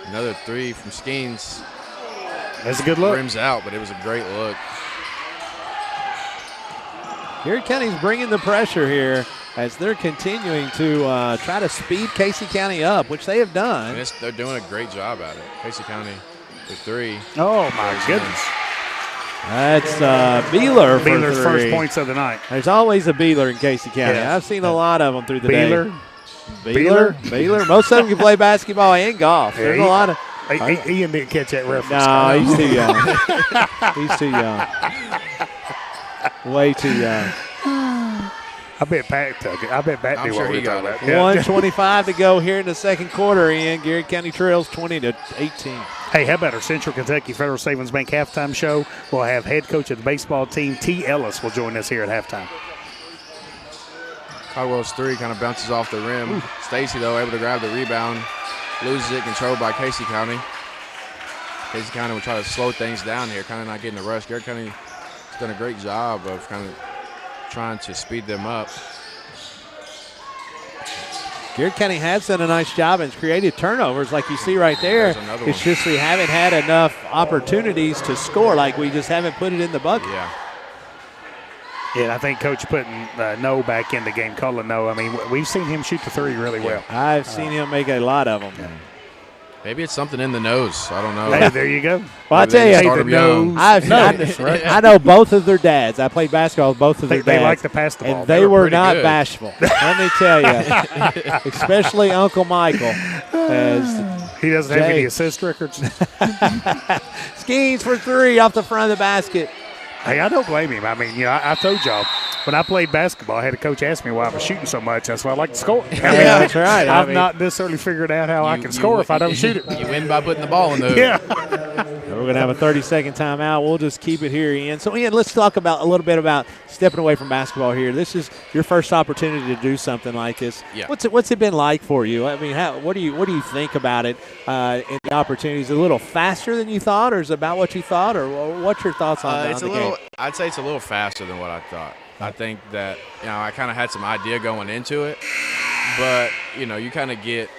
Another three from Skeens. That's a good look. Rims out, but it was a great look. Garrett County's bringing the pressure here as they're continuing to try to speed Casey County up, which they have done. And they're doing a great job at it. Casey County with three. Oh, my goodness. That's Beeler for Beeler's three. first points of the night. There's always a Beeler in Casey County. Yeah. I've seen a lot of them through the Beeler. day. Beeler. Most of them can play basketball and golf. There's a lot of. Ian didn't catch that reference. No, he's too young. He's too young. Way too young. I bet Pat took it. I bet Pat knew what we were talking about. 1:25 to go here in the second quarter. Ian, Garrett County trails 20-18. Hey, how about our Central Kentucky Federal Savings Bank halftime show? We'll have head coach of the baseball team, T. Ellis, will join us here at halftime. Caldwell's three kind of bounces off the rim. Stacy, though, able to grab the rebound. Loses it, controlled by Casey County. Casey County will try to slow things down here, kind of not getting a rush. Garrett County has done a great job of kind of trying to speed them up. Garrett County has done a nice job and created turnovers like you see right there. It's just we haven't had enough opportunities to score. Like we just haven't put it in the bucket. Yeah. Yeah, I think Coach putting No back in the game, Cullen No. I mean, we've seen him shoot the three really well. I've seen him make a lot of them. Yeah. Maybe it's something in the nose. I don't know. Hey, there you go. Well, I tell you, I know both of their dads. I played basketball with both of their dads. They like to pass the ball. And they were not bashful. Let me tell you, especially Uncle Michael. He doesn't have any assist records. Skeens for three off the front of the basket. Hey, I don't blame him. I mean, I told y'all, when I played basketball, I had a coach ask me why I was shooting so much. That's why I like to score. That's right. I've not necessarily figured out how I can score if I don't shoot it. You win by putting the ball in the hoop. Yeah. We're going to have a 30-second timeout. We'll just keep it here, Ian. So, Ian, let's talk about a little bit about stepping away from basketball here. This is your first opportunity to do something like this. Yeah. What's it been like for you? I mean, what do you think about it in the opportunities? A little faster than you thought, or is it about what you thought, or what's your thoughts on the game? I'd say it's a little faster than what I thought. I think that, I kind of had some idea going into it, but, you kind of get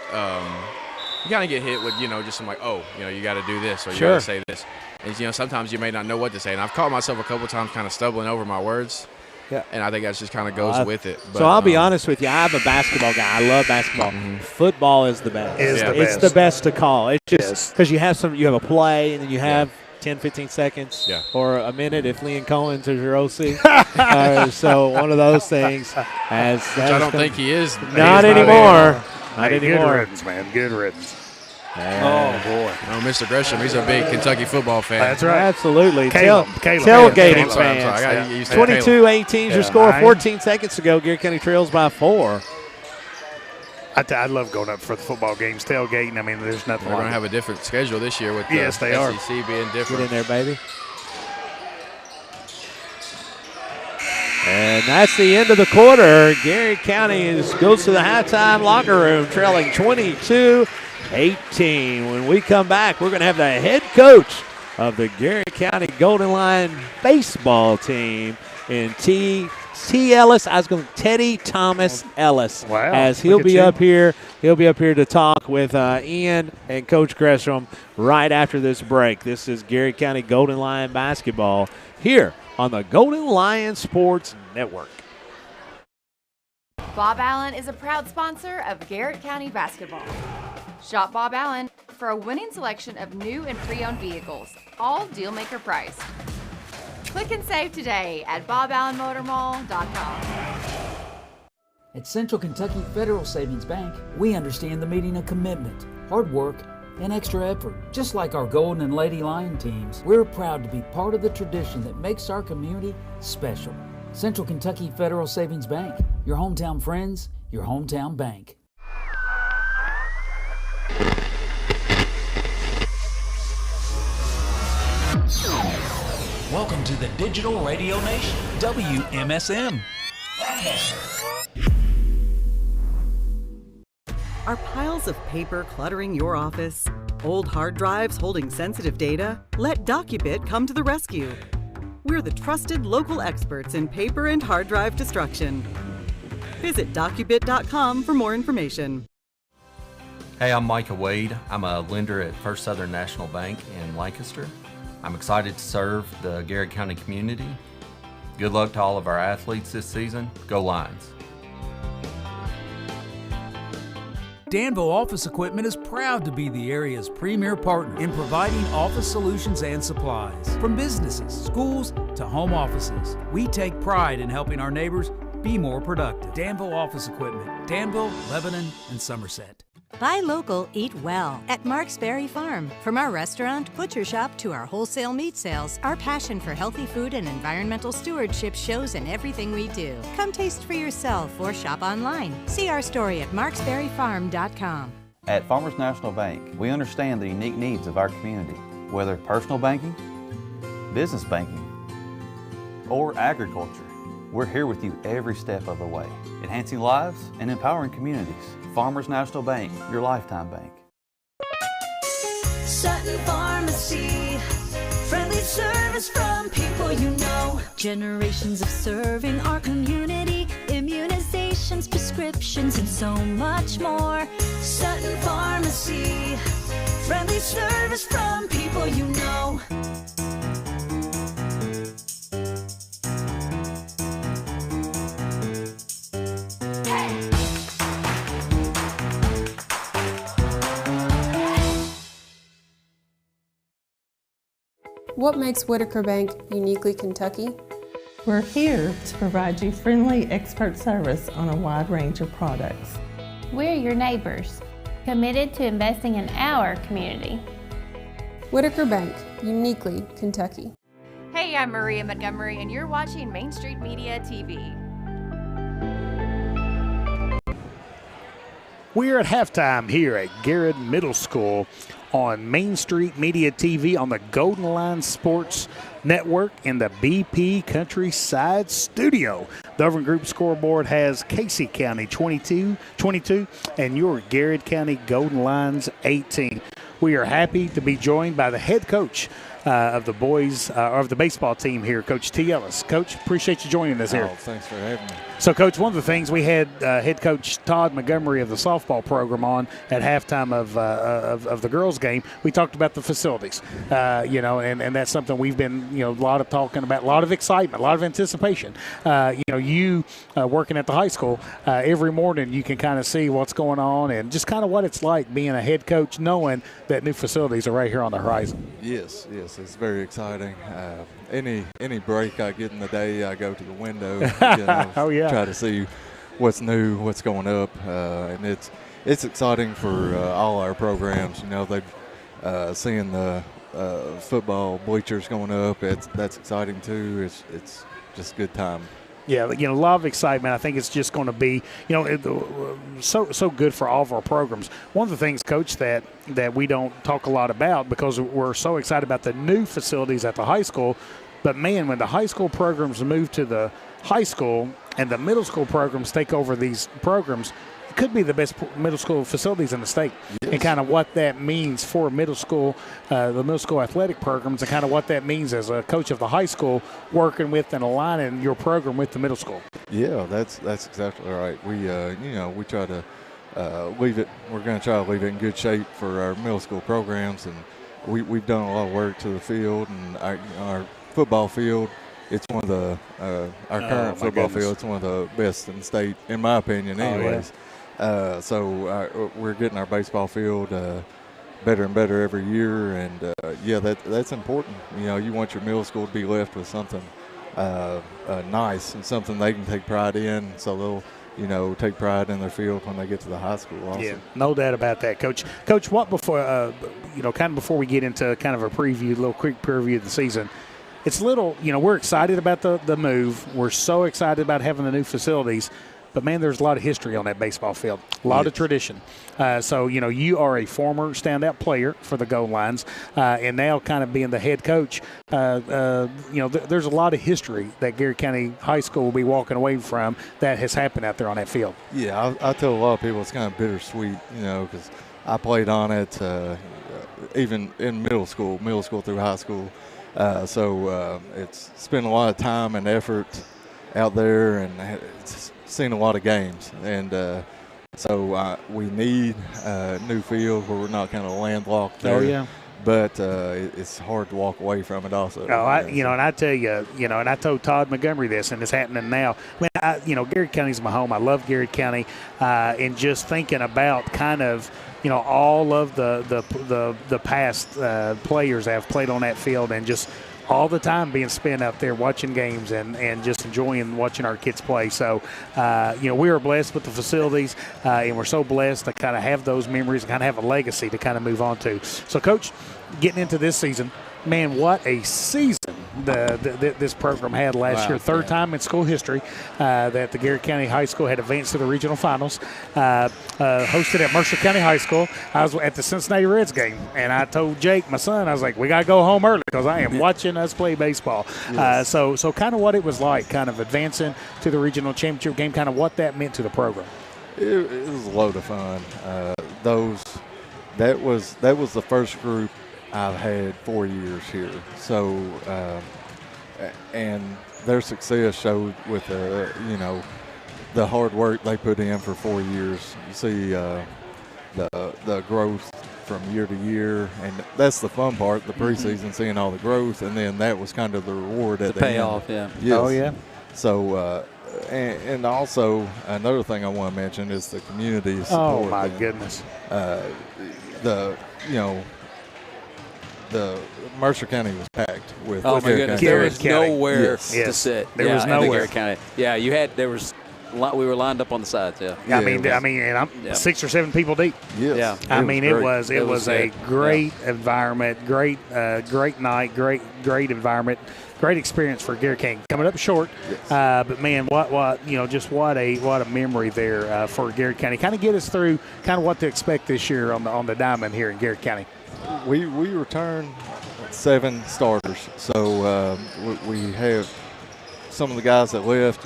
hit with, just some like, you got to do this or you got to say this. And, sometimes you may not know what to say. And I've caught myself a couple times kind of stumbling over my words. Yeah. And I think that just kind of goes with it. But, so I'll be honest with you. I'm a basketball guy. I love basketball. Mm-hmm. Football is the best. It's the best to call. It's just because you have a play and then you have 10, 15 seconds or a minute if Leon Collins is your OC. So one of those things. Which I don't think he is. Not anymore. Not anymore. Good riddance, man. Good riddance. Oh, boy. Oh, Mr. Gresham, he's a big Kentucky football fan. That's right. Absolutely. Caleb Tailgating fans. fans. 22-18 is your score. 14 seconds ago, Garrett County trails by 4. I love going up for the football games, tailgating. I mean, there's nothing We're like going to have a different schedule this year with the they are. SEC being different. Get in there, baby. And that's the end of the quarter. Garrett County goes to the halftime locker room, trailing 22-18. When we come back, we're going to have the head coach of the Garrett County Golden Lion baseball team in T. Ellis. I was going Teddy Thomas Ellis. Wow. As he'll be up here. He'll be up here to talk with Ian and Coach Gresham right after this break. This is Garrett County Golden Lion basketball here on the Golden Lion Sports Network. Bob Allen is a proud sponsor of Garrett County basketball. Shop Bob Allen for a winning selection of new and pre-owned vehicles, all deal-maker price. Click and save today at boballenmotormall.com. At Central Kentucky Federal Savings Bank, we understand the meaning of commitment, hard work, and extra effort. Just like our Golden and Lady Lion teams, we're proud to be part of the tradition that makes our community special. Central Kentucky Federal Savings Bank, your hometown friends, your hometown bank. Welcome to the Digital Radio Nation, WMSM. Are piles of paper cluttering your office? Old hard drives holding sensitive data? Let DocuBit come to the rescue. We're the trusted local experts in paper and hard drive destruction. Visit docubit.com for more information. Hey, I'm Micah Wade. I'm a lender at First Southern National Bank in Lancaster. I'm excited to serve the Garrard County community. Good luck to all of our athletes this season. Go Lions. Danville Office Equipment is proud to be the area's premier partner in providing office solutions and supplies. From businesses, schools, to home offices, we take pride in helping our neighbors be more productive. Danville Office Equipment, Danville, Lebanon, and Somerset. Buy local, eat well at Mark's Berry Farm. From our restaurant, butcher shop, to our wholesale meat sales, our passion for healthy food and environmental stewardship shows in everything we do. Come taste for yourself or shop online. See our story at marksberryfarm.com. At Farmers National Bank, we understand the unique needs of our community, whether personal banking, business banking, or agriculture. We're here with you every step of the way, enhancing lives and empowering communities. Farmers National Bank, your lifetime bank. Sutton Pharmacy, friendly service from people you know. Generations of serving our community, immunizations, prescriptions, and so much more. Sutton Pharmacy, friendly service from people you know. What makes Whitaker Bank uniquely Kentucky? We're here to provide you friendly expert service on a wide range of products. We're your neighbors, committed to investing in our community. Whitaker Bank, uniquely Kentucky. Hey, I'm Maria Montgomery, and you're watching Main Street Media TV. We're at halftime here at Garrard Middle School on Main Street Media TV on the Golden Line Sports Network in the BP Countryside Studio. The Irvin Group scoreboard has Casey County 22 and your Garrard County Golden Lions 18. We are happy to be joined by the head coach of the boys, of the baseball team here, Coach T. Ellis. Coach, appreciate you joining us here. Oh, thanks for having me. So, Coach, one of the things we had head coach Todd Montgomery of the softball program on at halftime of the girls' game. We talked about the facilities, and that's something we've been, a lot of talking about, a lot of excitement, a lot of anticipation. You working at the high school, every morning you can kind of see what's going on and just kind of what it's like being a head coach, knowing that new facilities are right here on the horizon. Yes, it's very exciting. Any break I get in the day, I go to the window. Oh yeah. Try to see what's new, what's going up, and it's exciting for all our programs. They've seeing the football bleachers going up. That's exciting too. It's just a good time. Yeah, a lot of excitement. I think it's just going to be, so good for all of our programs. One of the things, Coach, that we don't talk a lot about because we're so excited about the new facilities at the high school, but man, when the high school programs move to the high school and the middle school programs take over these programs, it could be the best middle school facilities in the state. Yes. And kind of what that means for middle school, the middle school athletic programs, and kind of what that means as a coach of the high school working with and aligning your program with the middle school. Yeah, that's exactly right. We we try to leave it. We're going to try to leave it in good shape for our middle school programs, and we've done a lot of work to the field and our football field. It's one of the our current football field. It's one of the best in the state, in my opinion. Anyways, so we're getting our baseball field better and better every year, and that's important. You want your middle school to be left with something nice and something they can take pride in. So they'll take pride in their field when they get to the high school also. Yeah, no doubt about that, Coach. Coach, what before kind of before we get into kind of a little quick preview of the season. It's we're excited about the move. We're so excited about having the new facilities. but, man, there's a lot of history on that baseball field, a lot of tradition. So, you are a former standout player for the Gold Lions, and now kind of being the head coach, there's a lot of history that Garrett County High School will be walking away from that has happened out there on that field. Yeah, I tell a lot of people it's kind of bittersweet, because I played on it even in middle school through high school. So it's spent a lot of time and effort out there, and it's seen a lot of games. And so we need a new field where we're not kind of landlocked there. Oh, yeah. But it's hard to walk away from it also. Oh, and I tell you, and I told Todd Montgomery this, and it's happening now. Garrett County's my home. I love Garrett County, and just thinking about kind of, all of the past players that have played on that field, and just all the time being spent out there watching games and just enjoying watching our kids play. So, we are blessed with the facilities, and we're so blessed to kind of have those memories and kind of have a legacy to kind of move on to. So, Coach, getting into this season, man, what a season this program had last year. Third time in school history that the Garrett County High School had advanced to the regional finals. Hosted at Mercer County High School. I was at the Cincinnati Reds game, and I told Jake, my son, I was like, we got to go home early because I am watching us play baseball. Yes. So kind of what it was like, kind of advancing to the regional championship game, kind of what that meant to the program. It was a load of fun. That was the first group I've had 4 years here. So, and their success showed with the hard work they put in for 4 years. You see the growth from year to year, and that's the fun part, the preseason, seeing all the growth, and then that was kind of the reward at the payoff, end. yeah. Yes. Oh, yeah. So, and also another thing I want to mention is the community support. Oh, my goodness. The Mercer County was packed with. Oh, my goodness. There was nowhere to Yes. sit. There was nowhere. In Garrett County. Yeah, we were lined up on the sides, yeah. And I'm 6 or 7 people deep. Yes. Yeah. It was a great environment, great night, great environment, great experience for Garrett County. Coming up short, yes. But man, what a memory there for Garrett County. Kind of get us through kind of what to expect this year on the diamond here in Garrett County. We return 7 starters, so we have some of the guys that left.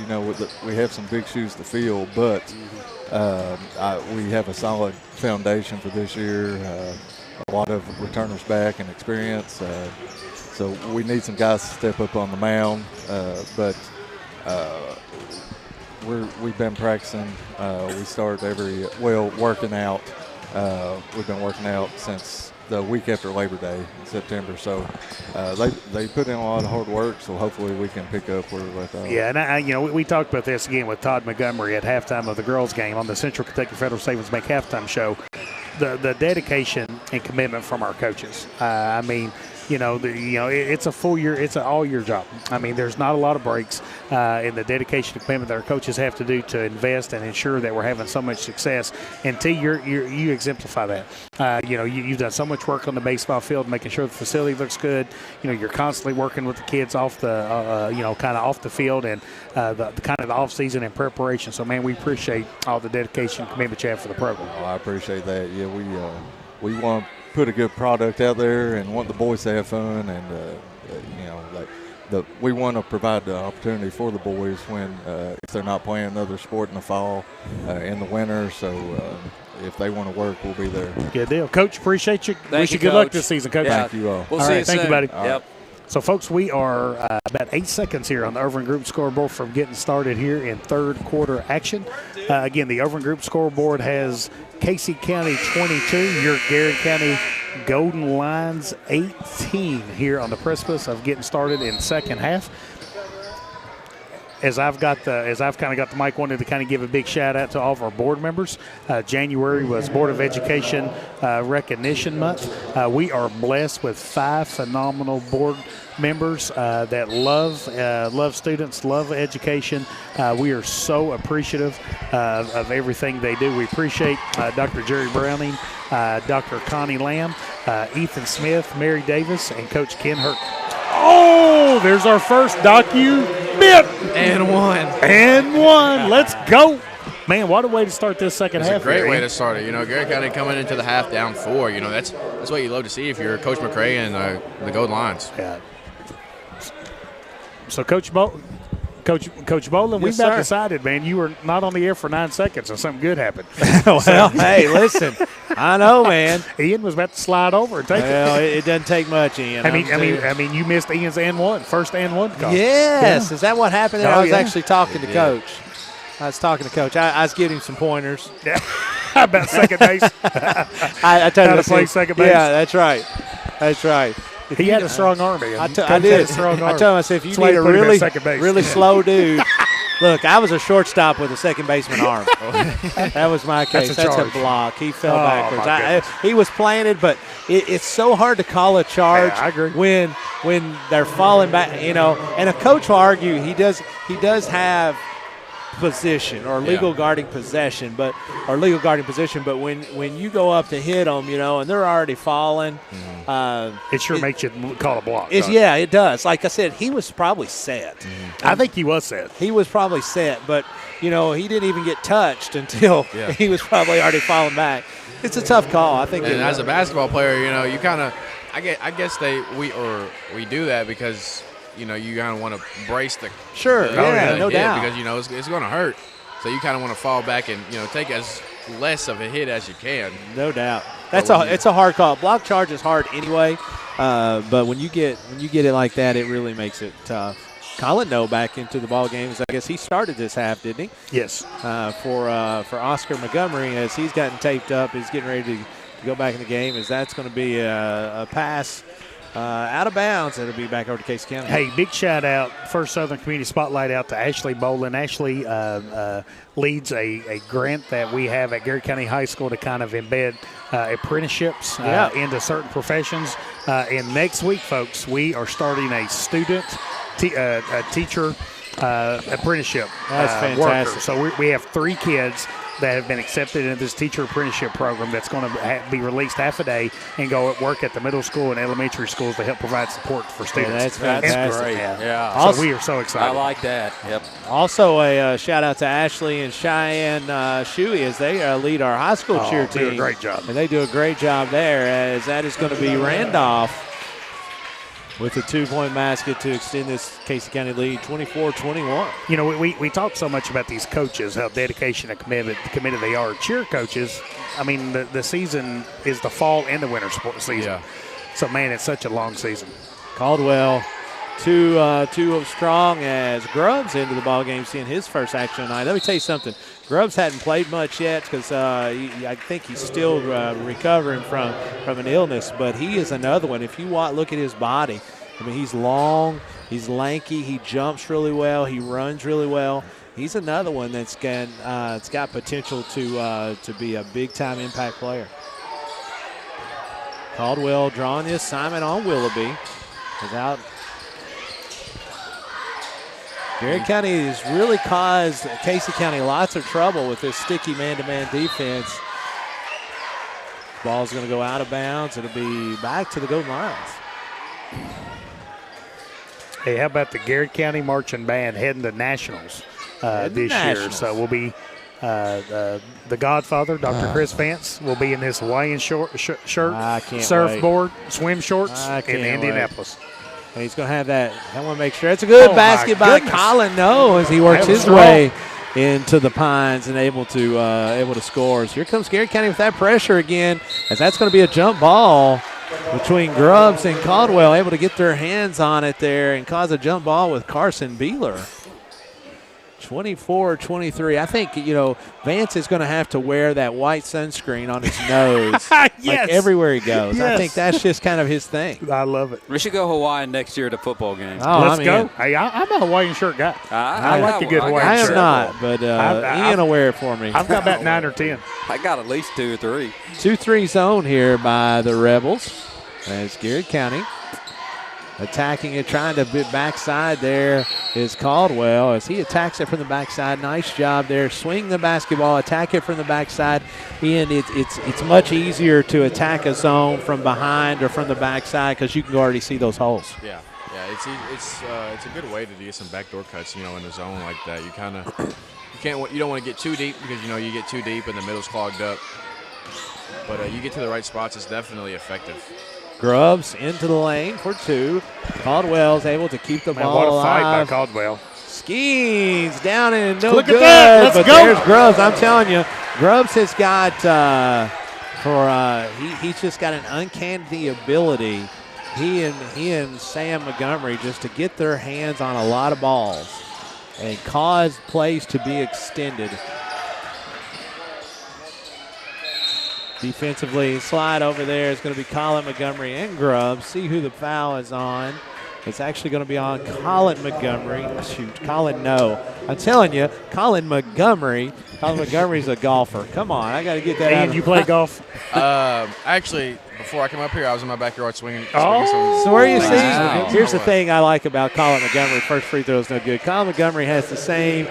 We have some big shoes to fill, but we have a solid foundation for this year. A lot of returners back and experience, so we need some guys to step up on the mound. But we've been practicing. We start working out. We've been working out since the week after Labor Day in September. So they put in a lot of hard work, so hopefully we can pick up where we left off. Yeah, and we talked about this again with Todd Montgomery at halftime of the girls' game on the Central Kentucky Federal Savings Bank halftime show. The dedication and commitment from our coaches. It's a full year, it's an all-year job. There's not a lot of breaks in the dedication and commitment that our coaches have to do to invest and ensure that we're having so much success. And T, you exemplify that. You've done so much work on the baseball field, making sure the facility looks good. You're constantly working with the kids off the, kind of off the field and the kind of the off-season and preparation. So, man, we appreciate all the dedication and commitment you have for the program. Oh, I appreciate that. Yeah, we want to put a good product out there and want the boys to have fun, and we want to provide the opportunity for the boys when if they're not playing another sport in the fall, in the winter. So if they want to work, we'll be there. Good deal, Coach. Appreciate you. Wish you good luck this season, Coach. Yeah. Thank you all. We'll see you thank soon. you, buddy. Yep. So, folks, we are about 8 seconds here on the Overland Group scoreboard from getting started here in third quarter action. Again, the Overland Group scoreboard has Casey County 22, your Garrett County Golden Lions 18 here on the precipice of getting started in second half. As I've kind of got the mic, wanted to kind of give a big shout out to all of our board members. January was Board of Education Recognition Month. We are blessed with 5 phenomenal board members that love students, love education. We are so appreciative of everything they do. We appreciate Dr. Jerry Browning, Dr. Connie Lamb, Ethan Smith, Mary Davis, and Coach Ken Hurt. Oh, there's our first docu bit. And one. Let's go. Man, what a way to start this second half. It's a great way to start it. You know, Garrett County coming into the half down 4. You know, that's what you love to see if you're Coach McCray and the Golden Lions. Yeah. So, Coach Bolin, we about decided, man, you were not on the air for 9 seconds and something good happened. Well, hey, listen, I know, man. Ian was about to slide over and take it. Well, it doesn't take much, Ian. I mean, you missed Ian's first and one call. Yes, is that what happened? Oh, I was yeah. actually talking to Coach. I was giving him some pointers. Yeah. About second base. I told him how to play second base. Yeah, that's right. That's right. He had a strong arm, man. I did. I told him, I said, if you need a really slow dude, look, I was a shortstop with a second baseman arm. That was my case. That's a block. He fell backwards. He was planted, but it's so hard to call a charge when they're falling back, you know. And a coach will argue he does have position or legal guarding position, but when you go up to hit them, you know, and they're already falling, it sure makes you call a block. Yeah, it does. Like I said, he was probably set. I think he was set. He was probably set, but you know, he didn't even get touched until he was probably already falling back. It's a tough call. I think. And as a basketball player, you know, you kind of, I guess we do that because, you know, you kind of want to brace the no doubt, because, you know, it's going to hurt, so you kind of want to fall back and, you know, take as less of a hit as you can. No doubt, it's a hard call. Block charge is hard anyway, but when you get it like that, it really makes it tough. Colin No back into the ball games. I guess he started this half, didn't he? Yes. For Oscar Montgomery, as he's gotten taped up, he's getting ready to go back in the game. As that's going to be a pass. Out of bounds, it'll be back over to Casey County. Hey, big shout out, First Southern Community Spotlight out to Ashley Bolin. Ashley leads a grant that we have at Garrett County High School to kind of embed apprenticeships into certain professions. And next week, folks, we are starting a student teacher apprenticeship. That's fantastic. Worker. So we have 3 kids that have been accepted into this teacher apprenticeship program that's going to be released half a day and go work at the middle school and elementary schools to help provide support for students. Yeah, that's fantastic. Great. Yeah. Also, so we are so excited. I like that. Yep. Also, a shout out to Ashley and Cheyenne Shuey as they lead our high school cheer team. They do a great job. And they do a great job there, as that is going to be Randolph with a 2-point basket to extend this Casey County lead, 24-21. You know, we talk so much about these coaches, how dedication and committed they are. Cheer coaches, I mean, the season is the fall and the winter sports season. Yeah. So, man, it's such a long season. Caldwell, too strong as Grubbs into the ball game, seeing his first action tonight. Let me tell you something. Grubbs hadn't played much yet because I think he's still recovering from an illness, but he is another one. If you look at his body, I mean, he's long, he's lanky, he jumps really well, he runs really well. He's another one that's got potential to be a big-time impact player. Caldwell drawing the assignment on Willoughby. Without Garrett County has really caused Casey County lots of trouble with this sticky man-to-man defense. Ball's going to go out of bounds. It'll be back to the Golden Lions. Hey, how about the Garrett County Marching Band heading to Nationals this year? So we'll be the Godfather, Dr. Chris Vance, will be in his Hawaiian shirt, surfboard, swim shorts in Indianapolis. And he's going to have that. I want to make sure. It's a good basket by Colin No as he works his way into the Pines and able to score. So here comes Garrett County with that pressure again, as that's going to be a jump ball between Grubbs and Caldwell, able to get their hands on it there and cause a jump ball with Carson Beeler. 24-23. I think, Vance is going to have to wear that white sunscreen on his nose like everywhere he goes. Yes. I think that's just kind of his thing. I love it. We should go Hawaiian next year at a football game. Oh, let's go. Hey, I'm a Hawaiian shirt guy. I like a good Hawaiian shirt. I am not, but Ian will wear it for me. I've got about 9 or 10. I got at least 2 or 3. 2-3 zone here by the Rebels. As Garrett County attacking it, trying to backside there is Caldwell as he attacks it from the backside. Nice job there. Swing the basketball, attack it from the backside. Ian, it's much easier to attack a zone from behind or from the backside because you can already see those holes. Yeah, it's a good way to get some backdoor cuts, in a zone like that. You kind of You don't want to get too deep because you get too deep and the middle's clogged up. But you get to the right spots, it's definitely effective. Grubbs into the lane for 2. Caldwell's able to keep the ball what a alive. fight by Caldwell. Skeens down and no Look good. at that. Let's but go. There's Grubbs. I'm telling you, Grubbs has got he's just got an uncanny ability. He and Sam Montgomery just to get their hands on a lot of balls and cause plays to be extended. Defensively, slide over there is going to be Colin Montgomery and Grubbs. See who the foul is on. It's actually going to be on Colin Montgomery. Shoot, Colin, no. I'm telling you, Colin Montgomery's a golfer. Come on, I got to get that out. And you play golf? Actually, before I came up here, I was in my backyard swinging. So where you see, here's the thing I like about Colin Montgomery. First free throw is no good. Colin Montgomery has the same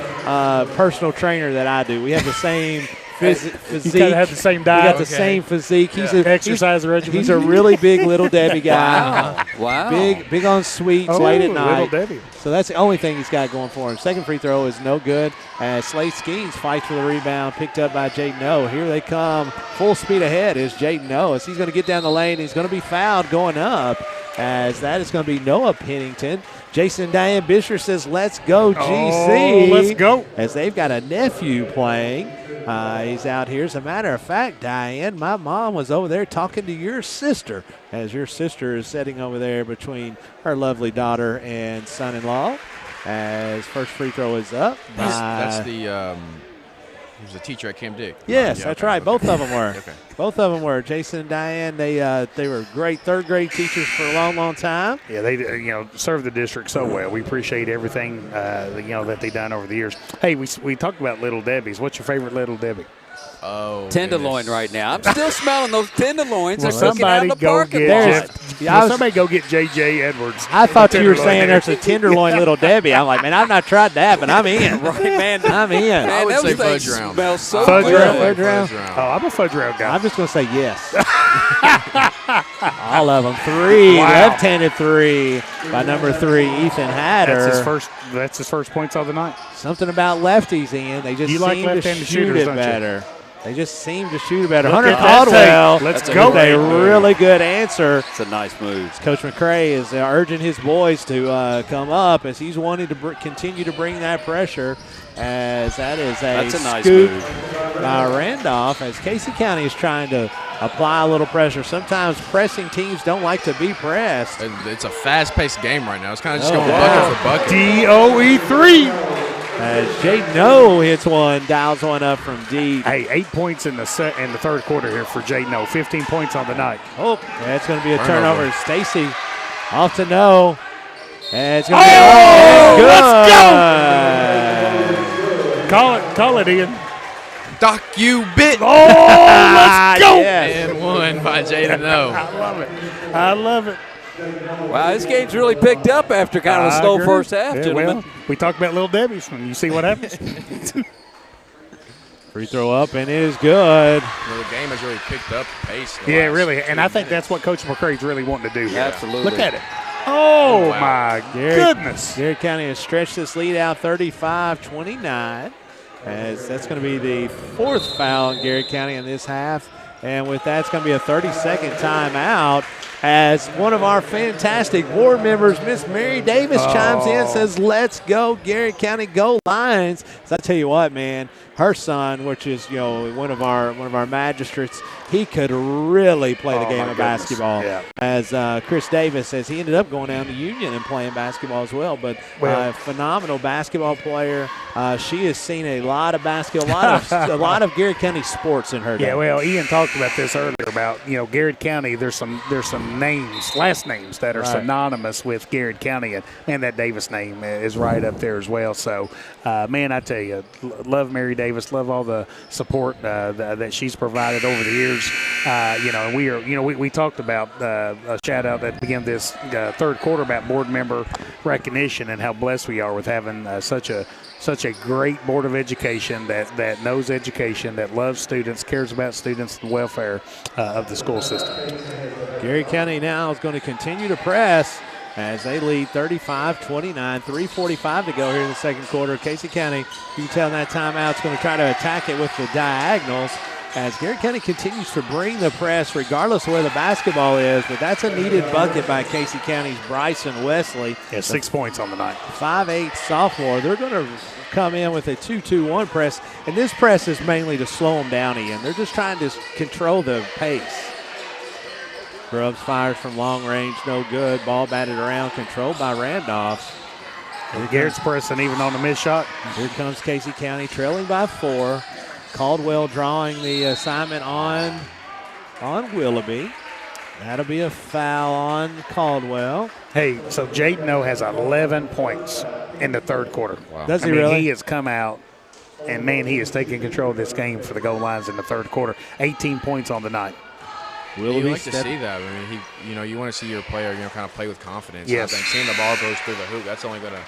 personal trainer that I do. We have the same physique. You kind of have the same diet. We got the same physique. He's a exercise regimen. He's a really big Little Debbie guy. Wow. Big on sweets late at night. Little Debbie. So that's the only thing he's got going for him. Second free throw is no good as Slade Skeens fights for the rebound, picked up by Jaden O. Here they come. Full speed ahead is Jaden O as he's going to get down the lane. He's going to be fouled going up as that is going to be Noah Pennington. Jason Diane Bisher says, let's go, GC. Let's go. As they've got a nephew playing. He's out here. As a matter of fact, Diane, my mom was over there talking to your sister as your sister is sitting over there between her lovely daughter and son-in-law as first free throw is up. That's the he was a teacher at Camp Dick. Yes, Yeah, that's okay, right. okay. Both of them were. Okay. Both of them were. Jason and Diane, they were great third-grade teachers for a long, long time. Yeah, they served the district so well. We appreciate everything that they've done over the years. Hey, we talked about Little Debbie's. What's your favorite Little Debbie? Oh, tenderloin right now. I'm still smelling those tenderloins. Well, They're cooking out in the parking lot. Somebody go get J.J. Edwards. I thought you were saying there's a tenderloin Little Debbie. I'm like, man, I've not tried that, but I'm in. Right, man. I'm in. Man, I would say those things fudge round. smell so Fudge good. round. Fudge round. Oh, I'm a fudge round guy. I'm just going to say yes. All of them. 3. Wow. Left-handed 3 by number 3, Ethan Hatter. That's his first points of the night. Something about lefties, Ian. They just You like seem to left-handed shoot shooters, it don't you? better. They just seem to shoot it better. Look Hunter at that Caldwell. take. Let's go. go. A really good answer. It's a nice move. Coach McCray is urging his boys to come up as he's wanting to continue to bring that pressure. As that's a nice scoop move by Randolph as Casey County is trying to apply a little pressure. Sometimes pressing teams don't like to be pressed. It's a fast-paced game right now. It's kind of just going bucket for bucket. DOE3. As Jaden O hits one, dials one up from deep. Hey, 8 points in the third quarter here for Jaden O. 15 points on the night. Oh, that's going to be a turnover. Stacy off to No. And it's going to be Call it, Ian. Doc, you bit. Oh, let's go. Yes. And one by Jaden O. I love it. Wow, this game's really picked up after kind of a slow first half, gentlemen. Well, we talked about Little Debbie's, and you see what happens. Free throw up, and it is good. The game has really picked up pace. Yeah, really. And I think that's what Coach McCray's really wanting to do here. Absolutely. Look at it. Oh, wow. my goodness. Garrett County has stretched this lead out 35-29. As that's going to be the 4th foul in Garrett County in this half. And with that, it's going to be a 30-second timeout as one of our fantastic board members, Miss Mary Davis, chimes in and says, let's go, Garrett County, go Lions. So I tell you what, man, her son, which is, one of our magistrates, he could really play the game of basketball. Yeah. As Chris Davis says, he ended up going down to Union and playing basketball as well. But phenomenal basketball player. She has seen a lot of basketball, a lot of Garrett County sports in her day. Yeah, well, Ian talked about this earlier about Garrett County. There's some names, last names that are synonymous with Garrett County, and man, that Davis name is right up there as well. So, man, I tell you, love Mary Davis, love all the support that she's provided over the years. And we talked about a shout out at the beginning of this third quarter about board member recognition and how blessed we are with having such a great board of education that knows education, that loves students, cares about students, the welfare of the school system. Garrett County now is going to continue to press as they lead 35-29, 3:45 to go here in the second quarter. Casey County, you can tell in that timeout's going to try to attack it with the diagonals as Garrett County continues to bring the press regardless of where the basketball is, but that's a needed bucket by Casey County's Bryson Wesley. Yeah, 6 points on the night. 5'8" sophomore. They're going to come in with a 2-2-1 press, and this press is mainly to slow them down, Ian. They're just trying to control the pace. Grubbs fires from long range, no good. Ball batted around, controlled by Randolph. And Garrett's pressing even on the missed shot. Here comes Casey County trailing by 4. Caldwell drawing the assignment on Willoughby. That'll be a foul on Caldwell. Hey, so Jaden O has 11 points in the third quarter. Wow. Does he really? He has come out, and, man, he is taking control of this game for the goal lines in the third quarter. 18 points on the night. You like to see that. I mean, you want to see your player, kind of play with confidence. Yes. I think seeing the ball goes through the hoop, that's only going to,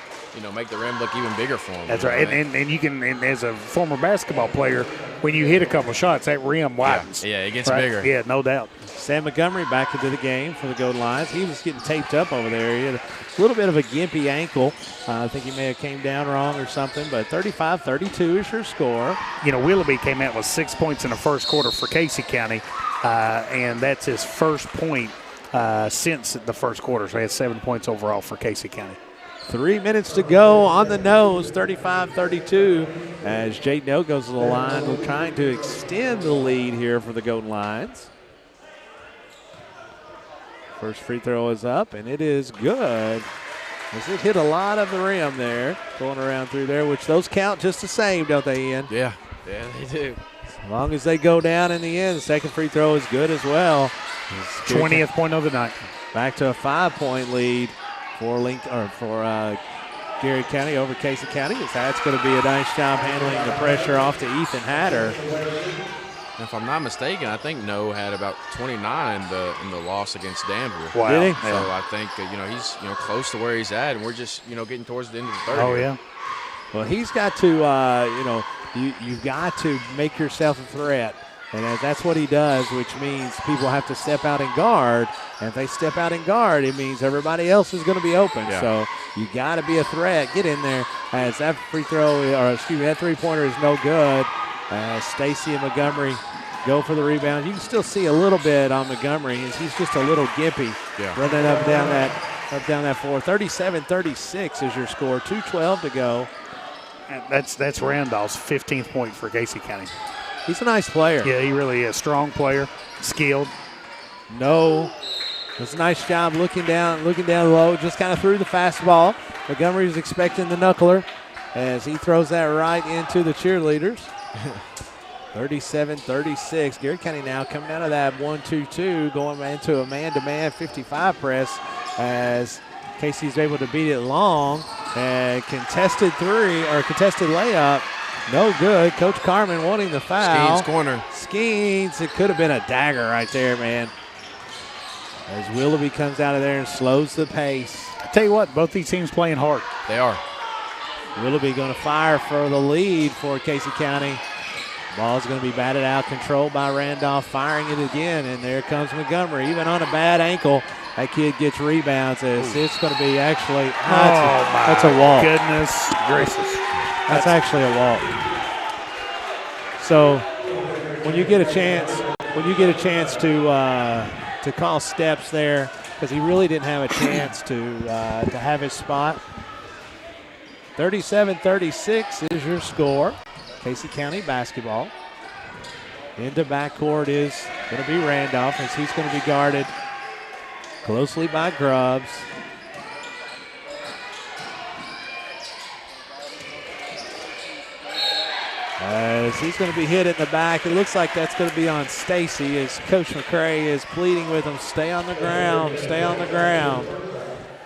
make the rim look even bigger for him. That's right. And you can, and as a former basketball player, when you hit a couple shots, that rim widens. Yeah, it gets bigger. Yeah, no doubt. Sam Montgomery back into the game for the Golden Lions. He was getting taped up over there. He had a little bit of a gimpy ankle. I think he may have came down wrong or something, but 35-32 is your score. Willoughby came out with 6 points in the first quarter for Casey County, and that's his first point since the first quarter. So he had 7 points overall for Casey County. 3 minutes to go on the nose, 35-32, as Jaden O goes to the line. We're trying to extend the lead here for the Golden Lions. First free throw is up, and it is good. As it hit a lot of the rim there, going around through there, which those count just the same, don't they, Ian? Yeah, they do. As long as they go down in the end, the second free throw is good as well. 20th point of the night. Back to a 5-point lead for Garrett County over Casey County. That's going to be a nice job handling the pressure off to Ethan Hatter. If I'm not mistaken, I think No had about 29 in the loss against Danville. Wow. Did he? So I think he's close to where he's at, and we're just getting towards the end of the third. Oh yeah. Well, he's got to you've got to make yourself a threat, and that's what he does, which means people have to step out and guard. And if they step out and guard, it means everybody else is going to be open. Yeah. So you got to be a threat. Get in there. As that that three-pointer is no good. Stacy and Montgomery go for the rebound. You can still see a little bit on Montgomery. He's just a little gimpy, running up down that floor. 37-36 is your score. 2:12 to go. And that's Randolph's 15th point for Casey County. He's a nice player. Yeah, he really is. Strong player, skilled. No. It's a nice job looking down low. Just kind of threw the fastball. Montgomery's expecting the knuckler as he throws that right into the cheerleaders. 37-36. Garrett County now coming out of that 1-2-2, going into a man-to-man 55 press as Casey's able to beat it long. And contested layup. No good. Coach Carmen wanting the foul. Skeens corner. Skeens. It could have been a dagger right there, man. As Willoughby comes out of there and slows the pace. I tell you what, both these teams playing hard. They are. Willoughby going to fire for the lead for Casey County. Ball's going to be batted out, controlled by Randolph, firing it again, and there comes Montgomery. Even on a bad ankle, that kid gets rebounds. It's going to be actually, that's a walk. Goodness gracious. That's actually a walk. So when you get a chance to call steps there, because he really didn't have a chance to have his spot. 37-36 is your score. Casey County basketball. Into backcourt is going to be Randolph as he's going to be guarded closely by Grubbs. As he's going to be hit in the back. It looks like that's going to be on Stacy as Coach McCray is pleading with him, stay on the ground, stay on the ground.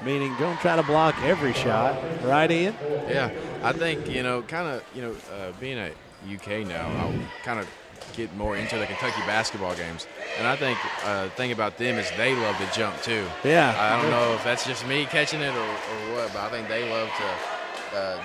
Meaning don't try to block every shot. Right, Ian? Yeah, I think, being at UK now, I'll kind of get more into the Kentucky basketball games. And I think the thing about them is they love to jump too. Yeah. I don't know if that's just me catching it or what, but I think they love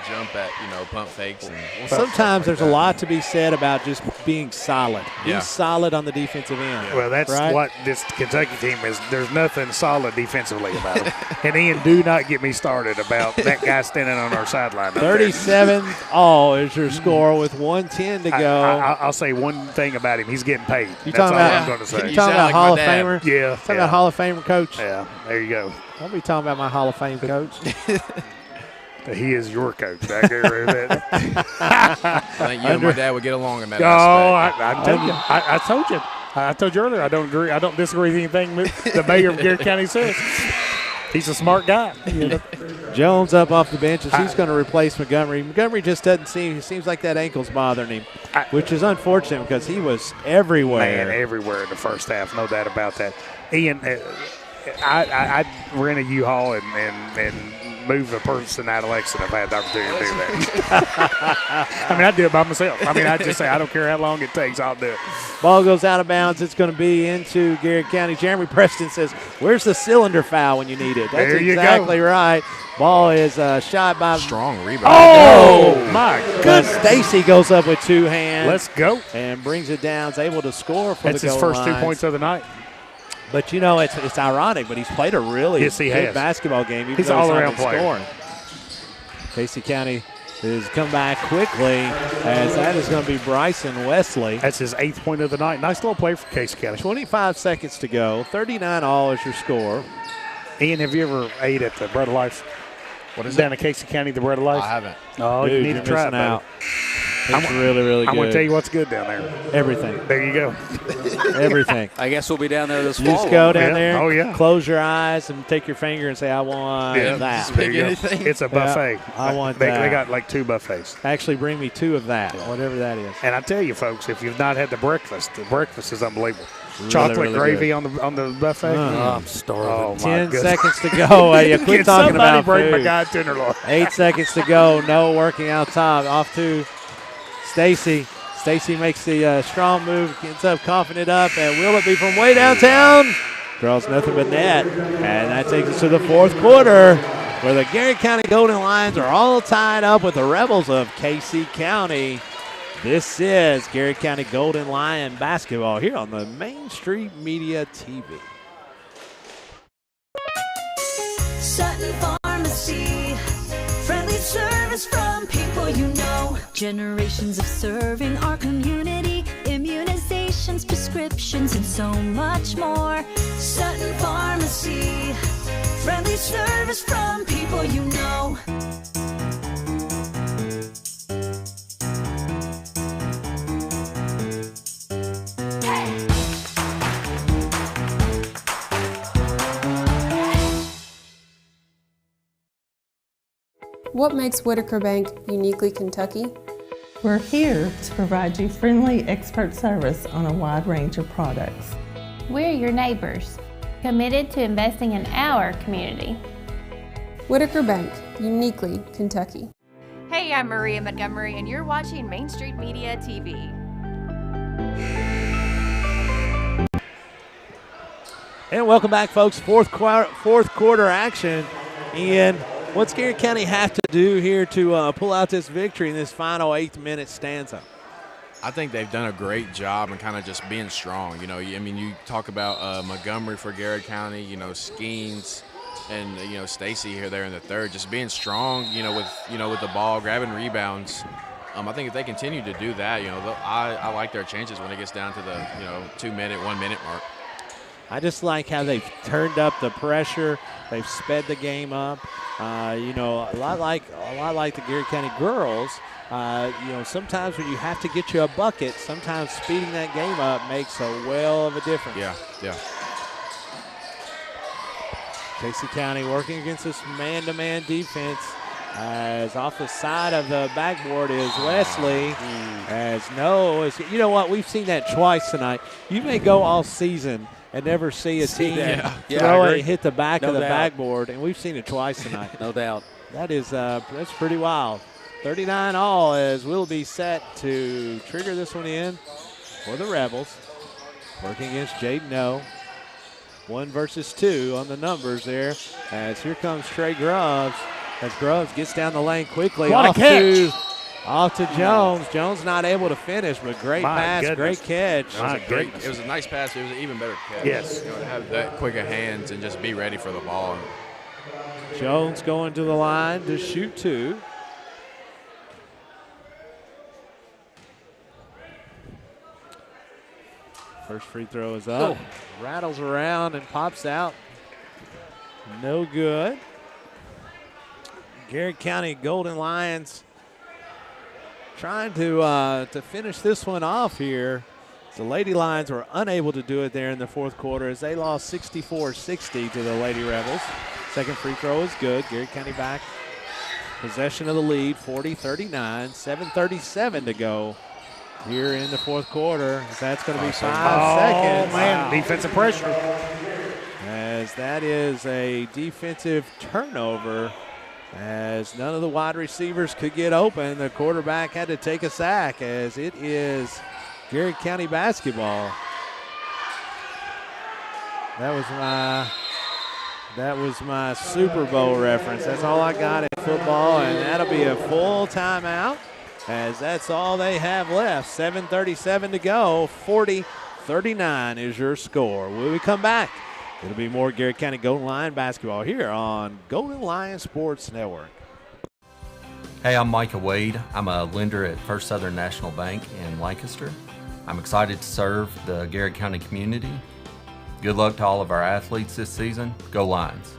jump at pump fakes. And well, sometimes there's a lot to be said about just being solid. Yeah. Be solid on the defensive end. Well, that's right? what this Kentucky team is. There's nothing solid defensively about it. And Ian, do not get me started about that guy standing on our sideline. 37-all is your score with 1:10 to go. I'll say one thing about him. He's getting paid. You That's talking all about? I'm going to say. You talking about Hall of Famer? Yeah. Talking about Hall of Famer coach? Yeah. There you go. I'll be talking about my Hall of Fame coach. He is your coach back there. I think you and my dad would get along in that I told you. I told you earlier. I don't agree. I don't disagree with anything the mayor of Garrett County says. He's a smart guy. Jones up off the bench as he's going to replace Montgomery. Montgomery just doesn't seems like that ankle's bothering him, which is unfortunate because he was everywhere. Man, everywhere in the first half, no doubt about that. Ian, I ran a U-Haul and move a person out of Lexington if I had the opportunity to do that. I mean, I do it by myself. I mean, I just say I don't care how long it takes, I'll do it. Ball goes out of bounds. It's going to be into Garrett County. Jeremy Preston says, where's the cylinder foul when you need it? That's there you exactly go. right. Ball is shot by strong rebound. Oh, my goodness. Stacy goes up with two hands. Let's go. And brings it down. Is able to score for That's the goal his first lines. 2 points of the night. But, it's ironic, but he's played a really good basketball game. Even He's though an all-around player. Scoring. Casey County has come back quickly as that is going to be Bryson Wesley. That's his 8th point of the night. Nice little play for Casey County. 25 seconds to go. 39-all is your score. Ian, have you ever ate at the Bread of Life? What is down it? in Casey County, the Bread of Life? I haven't. Oh, Dude, you need to try it, out. It's really, really good. I'm going to tell you what's good down there. Everything. There you go. Everything. I guess we'll be down there this You fall. just go down there, Oh, yeah. close your eyes, and take your finger and say, I want that. There you go. It's a buffet. Yeah, I want they, that. They got like 2 buffets. Actually, bring me 2 of that, whatever that is. And I tell you, folks, if you've not had the breakfast is unbelievable. Really, Chocolate really gravy good. on the buffet. I'm starving. 10 seconds to go. You quit talking about break food. my guy Tenderloin. 8 seconds to go. No working out top. Off to Stacy. Stacy makes the strong move, gets up, coughing it up, and will it be from way downtown? Draws nothing but net. And that takes us to the 4th quarter, where the Garrett County Golden Lions are all tied up with the Rebels of Casey County. This is Garrett County Golden Lion basketball here on the Main Street Media TV. Sutton Pharmacy, friendly service from people you know. Generations of serving our community, immunizations, prescriptions, and so much more. Sutton Pharmacy, friendly service from people you know. What makes Whitaker Bank uniquely Kentucky? We're here to provide you friendly expert service on a wide range of products. We're your neighbors, committed to investing in our community. Whitaker Bank, uniquely Kentucky. Hey, I'm Maria Montgomery, and you're watching Main Street Media TV. And welcome back, folks. Fourth quarter action. And what's Garrett County have to do here to pull out this victory in this final 8th minute stanza? I think they've done a great job in kind of just being strong. You talk about Montgomery for Garrett County, Skeens and, Stacy here there in the 3rd, just being strong, with the ball, grabbing rebounds. I think if they continue to do that, I like their chances when it gets down to the, 2 minute, 1 minute mark. I just like how they've turned up the pressure. They've sped the game up. A lot like the Garrett County girls. Sometimes when you have to get you a bucket, sometimes speeding that game up makes a well of a difference. Yeah. Casey County working against this man-to-man defense. As off the side of the backboard is Wesley. You know what? We've seen that twice tonight. You may go all season and never see a team throw it and hit the back of the backboard, and we've seen it twice tonight. No doubt. That's pretty wild. 39-all as we'll be set to trigger this one in for the Rebels. Working against Jaden O. 1 versus 2 on the numbers there. As here comes Trey Grubbs. as Groves gets down the lane quickly. What a catch! Off to Jones. Jones not able to finish, but great pass, goodness. great catch. It was a nice pass. It was an even better catch. Yes. To have that quick of hands and just be ready for the ball. Jones going to the line to shoot 2. First free throw is up. Rattles around and pops out. No good. Garrett County Golden Lions trying to finish this one off here. The Lady Lions were unable to do it there in the fourth quarter as they lost 64-60 to the Lady Rebels. Second free throw is good. Garrett County back. Possession of the lead, 40-39, 7:37 to go here in the fourth quarter. That's going to be 5 seconds. Oh, man, defensive pressure. As that is a defensive turnover, as none of the wide receivers could get open. The quarterback had to take a sack, as it is Garrett County basketball. That was my Super Bowl reference. That's all I got in football, and that'll be a full timeout, as that's all they have left. 7:37 to go. 40-39 is your score. When we come back, it'll be more Garrett County Golden Lion basketball here on Golden Lion Sports Network. Hey, I'm Micah Wade. I'm a lender at First Southern National Bank in Lancaster. I'm excited to serve the Garrett County community. Good luck to all of our athletes this season. Go Lions.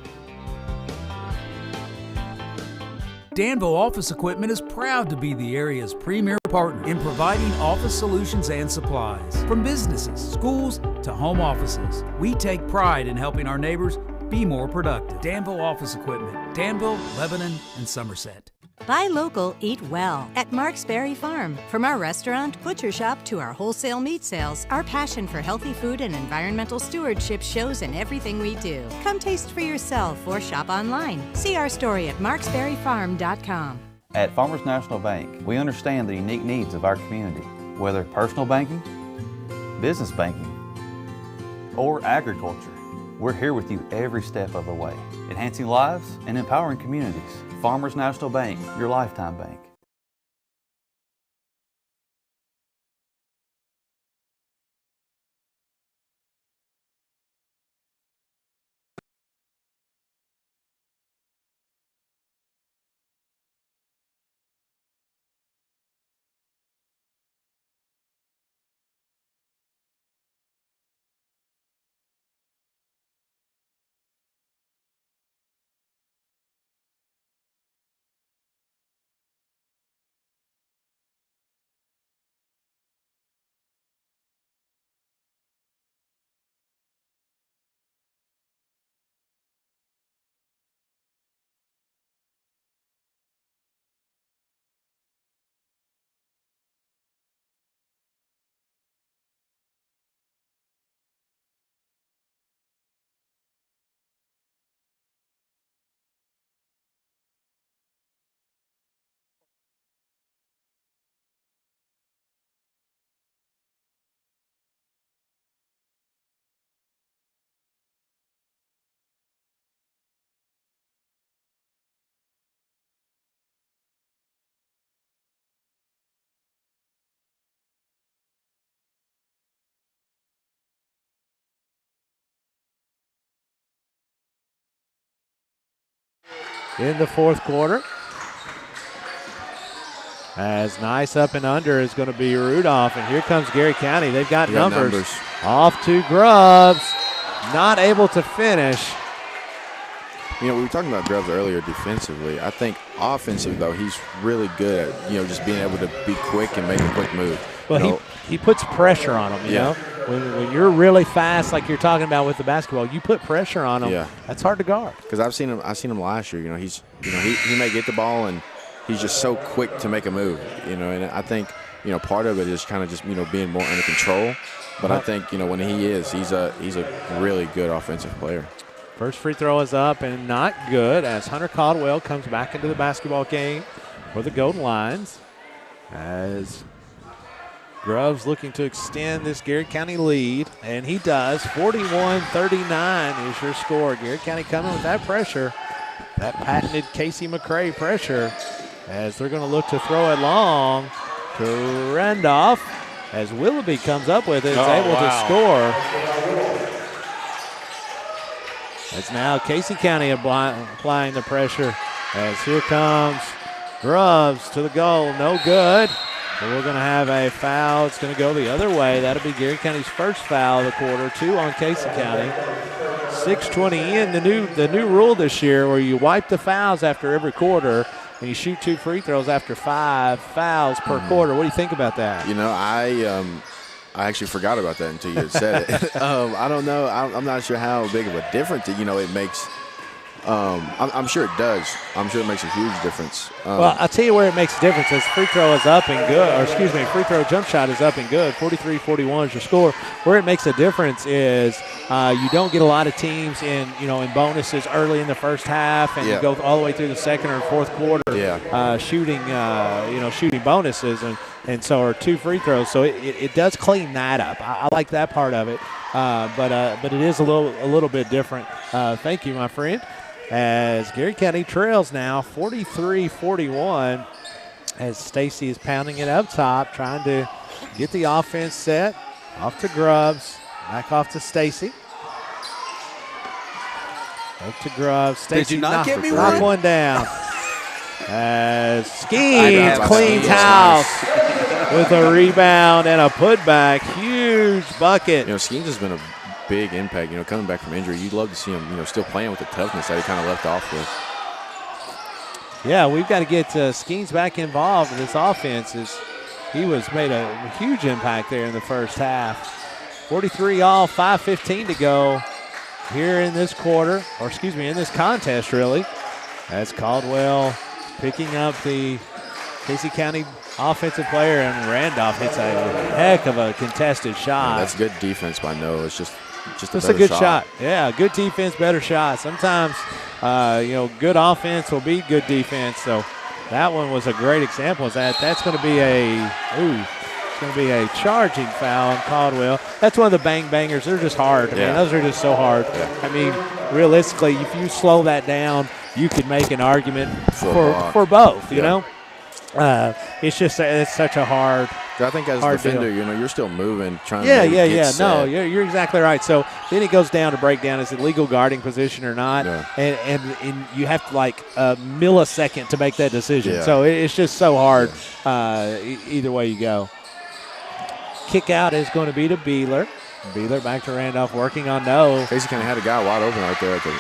Danville Office Equipment is proud to be the area's premier partner in providing office solutions and supplies. From businesses, schools, to home offices, we take pride in helping our neighbors be more productive. Danville Office Equipment, Danville, Lebanon, and Somerset. Buy local, eat well at Mark's Berry Farm. From our restaurant, butcher shop, to our wholesale meat sales, our passion for healthy food and environmental stewardship shows in everything we do. Come taste for yourself or shop online. See our story at marksberryfarm.com. At Farmers National Bank, we understand the unique needs of our community, whether personal banking, business banking, or agriculture. We're here with you every step of the way, enhancing lives and empowering communities. Farmers National Bank, your lifetime bank. In the fourth quarter, as nice up and under is going to be Rudolph, and here comes Garrett County. They've got numbers. Off to Grubbs, not able to finish. You know, we were talking about Grubbs earlier defensively. I think offensive, though, he's really good at, just being able to be quick and make a quick move. Well, he puts pressure on them, you know. When you're really fast, like you're talking about with the basketball, you put pressure on them. Yeah. That's hard to guard. Because I've seen him last year. He may get the ball and he's just so quick to make a move. And I think part of it is kind of just being more under control. But I think when he's a really good offensive player. First free throw is up and not good, as Hunter Caldwell comes back into the basketball game for the Golden Lions, as Grubbs looking to extend this Garrett County lead, and he does. 41-39 is your score. Garrett County coming with that pressure. that patented Casey McCray pressure as they're going to look to throw it long to Randolph as Willoughby comes up with it, is able to score. It's now Casey County applying the pressure as here comes Grubbs to the goal. No good. But we're going to have a foul. It's going to go the other way. That'll be Garrett County's first foul of the quarter, 2 on Casey County. 6:20 in. The new rule this year where you wipe the fouls after every quarter and you shoot 2 free throws after 5 fouls per quarter. What do you think about that? You know, I actually forgot about that until you had said it. I don't know. I'm not sure how big of a difference it makes. I'm sure it does. I'm sure it makes a huge difference. Well, I'll tell you where it makes a difference is free throw is up and good, or excuse me, free throw jump shot is up and good. 43-41 is your score. Where it makes a difference is you don't get a lot of teams in bonuses early in the first half, and you go all the way through the second or fourth quarter shooting bonuses, and so are 2 free throws. So it does clean that up. I like that part of it, but it is a little bit different. Thank you, my friend. As Garrett County trails now 43-41 as Stacy is pounding it up top, trying to get the offense set. Off to Grubbs, back off to Stacy. Up to Grubbs. Stacy, did you not get me knock one down. As Skeens cleans house with a rebound and a putback. Huge bucket. Skeens has been a big impact, coming back from injury. You'd love to see him, still playing with the toughness that he kind of left off with. Yeah, we've got to get Skeens back involved in this offense. He made a huge impact there in the first half. 43 all, 5:15 to go here in this quarter, in this contest, really. As Caldwell picking up the Casey County offensive player, and Randolph hits a heck of a contested shot. That's good defense by Noah. It's just a good shot. Yeah, good defense, better shot. Sometimes, good offense will beat good defense. So that one was a great example of that. That's going to be a charging foul on Caldwell. That's one of the bangers. They're just hard. I mean, those are just so hard. Yeah. I mean, realistically, if you slow that down, you could make an argument for both, you know? It's such a hard. I think as a defender, you're still moving, trying to get set. No, you're exactly right. So then it goes down to breakdown. Is it legal guarding position or not? Yeah. And you have to like a millisecond to make that decision. Yeah. So it's just so hard either way you go. Kick out is going to be to Beeler. Beeler back to Randolph, working on No. Casey kind of had a guy wide open right there at the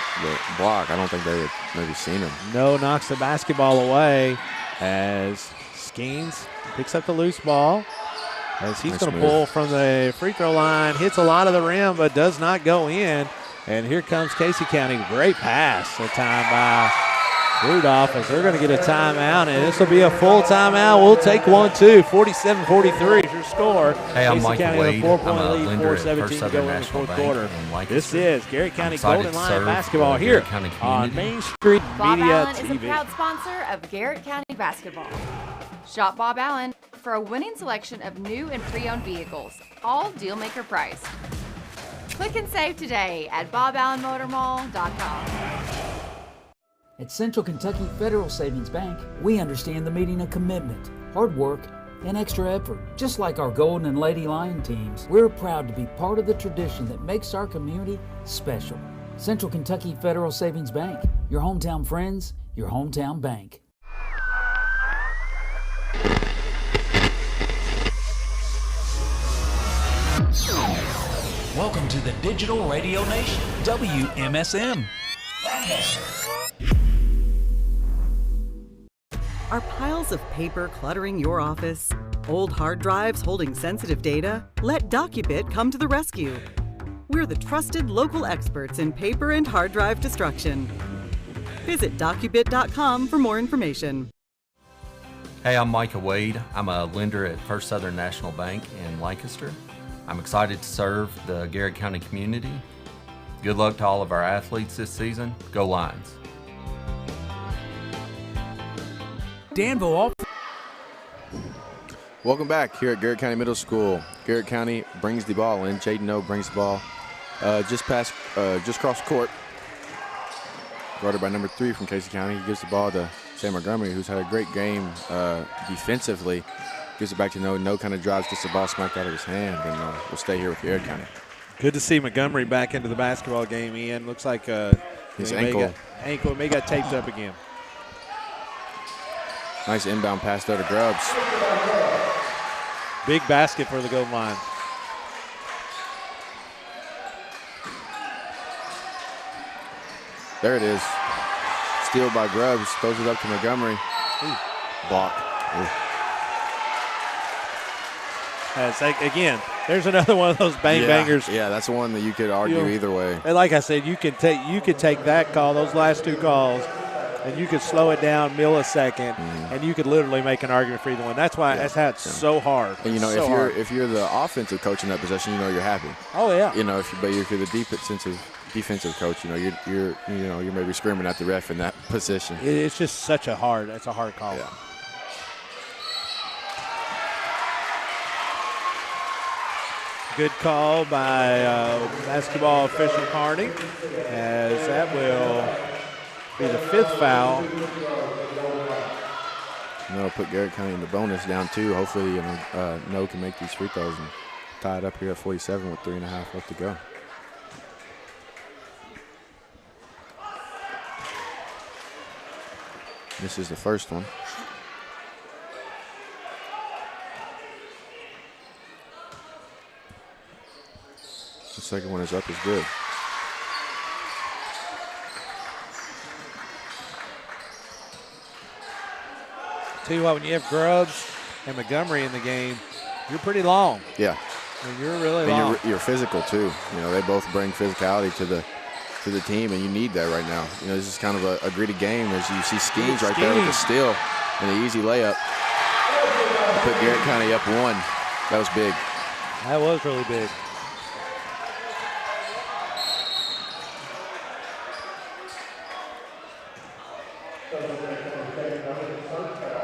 block. I don't think they had maybe seen him. No knocks the basketball away as Skeens picks up the loose ball. As he's going to pull from the free throw line, hits a lot of the rim, but does not go in. And here comes Casey County. Great pass, a time by Rudolph, as they're going to get a timeout, and this will be a full timeout. We'll take one, too. 47-43 is your score. Hey, I'm Casey Michael County Wade. with a 4-point I'm a lead, lender at 4:17 First to Southern go in the National fourth Bank quarter. in Lancaster. This is Garrett County excited Golden to Lion serve basketball the here Garrett County on community. Main Street Bob Media Allen is a TV. proud sponsor of Garrett County basketball. Shop Bob Allen for a winning selection of new and pre-owned vehicles, all deal-maker price. Click and save today at boballenmotormall.com. At Central Kentucky Federal Savings Bank, we understand the meaning of commitment, hard work, and extra effort. Just like our Golden and Lady Lion teams, we're proud to be part of the tradition that makes our community special. Central Kentucky Federal Savings Bank, your hometown friends, your hometown bank. Welcome to the Digital Radio Nation, WMSM. Are piles of paper cluttering your office? Old hard drives holding sensitive data? Let DocuBit come to the rescue. We're the trusted local experts in paper and hard drive destruction. Visit docubit.com for more information. Hey, I'm Micah Wade. I'm a lender at First Southern National Bank in Lancaster. I'm excited to serve the Garrett County community. Good luck to all of our athletes this season. Go Lions. Danville. Welcome back here at Garrett County Middle School. Garrett County brings the ball in. Jaden O brings the ball just cross court. guarded by number 3 from Casey County. He gives the ball to Sam Montgomery, who's had a great game defensively. Gives it back to No. No kind of drives, gets the ball smacked out of his hand, and we'll stay here with Garrett County. Good to see Montgomery back into the basketball game, Ian. Looks like his ankle may got taped up again. Nice inbound pass there to Grubbs. Big basket for the Golden Lions. There it is. Steal by Grubbs. Throws it up to Montgomery. Ooh. Block. Ooh. Again, there's another one of those bangers. Yeah, that's one that you could argue either way. And like I said, you could take that call, those last 2 calls, and you could slow it down millisecond, and you could literally make an argument for either one. That's why that's how it's so hard. And if you're the offensive coach in that possession, you're happy. Oh yeah. But if you're the defensive coach, you're maybe screaming at the ref in that position. It's just it's a hard call. Yeah. Good call by basketball official Carney, as that will be the 5th foul. It'll put Garrett County in the bonus down 2. Hopefully, No can make these free throws and tie it up here at 47 with 3.5 left to go. This is the first one. The second one is up, is good. Tell you what, when you have Grubbs and Montgomery in the game, you're pretty long. Yeah. I mean, you're really long. You're physical too. They both bring physicality to the team, and you need that right now. This is kind of a gritty game, as you see Skeens right there with the steal and the easy layup. Put Garrett County up 1. That was big. That was really big.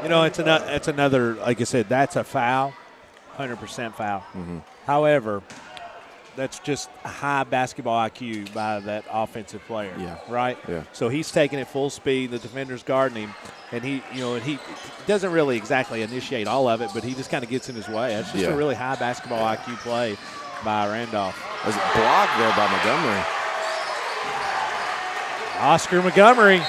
It's another, like I said, that's a foul, 100% foul. Mm-hmm. However, that's just high basketball IQ by that offensive player. Yeah. Right? Yeah. So he's taking it full speed. The defender's guarding him, and he doesn't really exactly initiate all of it, but he just kind of gets in his way. That's just a really high basketball IQ play by Randolph. There's a block there by Montgomery. Oscar Montgomery.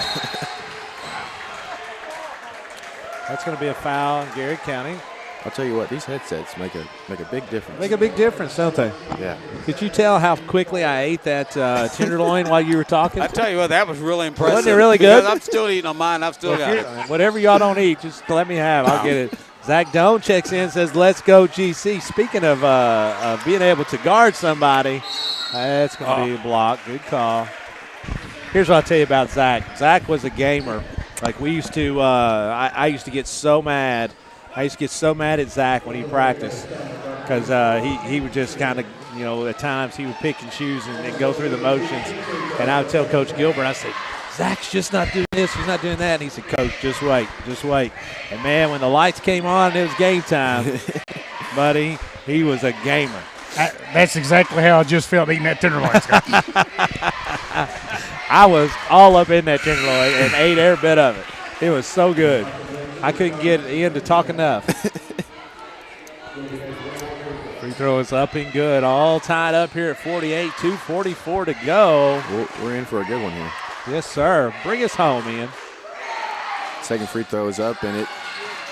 That's going to be a foul in Garrett County. I'll tell you what, these headsets make a big difference. Make a big difference, don't they? Yeah. Could you tell how quickly I ate that tenderloin while you were talking? I tell you what, that was really impressive. Wasn't it really good? I'm still eating on mine. I've still got it. Whatever y'all don't eat, just let me have. I'll get it. Zach Doan checks in, says, "Let's go GC." Speaking of being able to guard somebody, that's going to be a block. Good call. Here's what I'll tell you about Zach. Zach was a gamer. Like we used to, I used to get so mad. I used to get so mad at Zach when he practiced because he would just kind of, at times he would pick and choose and go through the motions. And I would tell Coach Gilbert, I said, Zach's just not doing this, he's not doing that. And he said, Coach, just wait. And, man, when the lights came on and it was game time, buddy, he was a gamer. That's exactly how I just felt eating that tenderloin. I was all up in that tenderloin and ate every bit of it. It was so good. I couldn't get Ian to talk enough. Free throw is up and good. All tied up here at 48, 2:44 to go. We're in for a good one here. Yes, sir. Bring us home, Ian. Second free throw is up, and it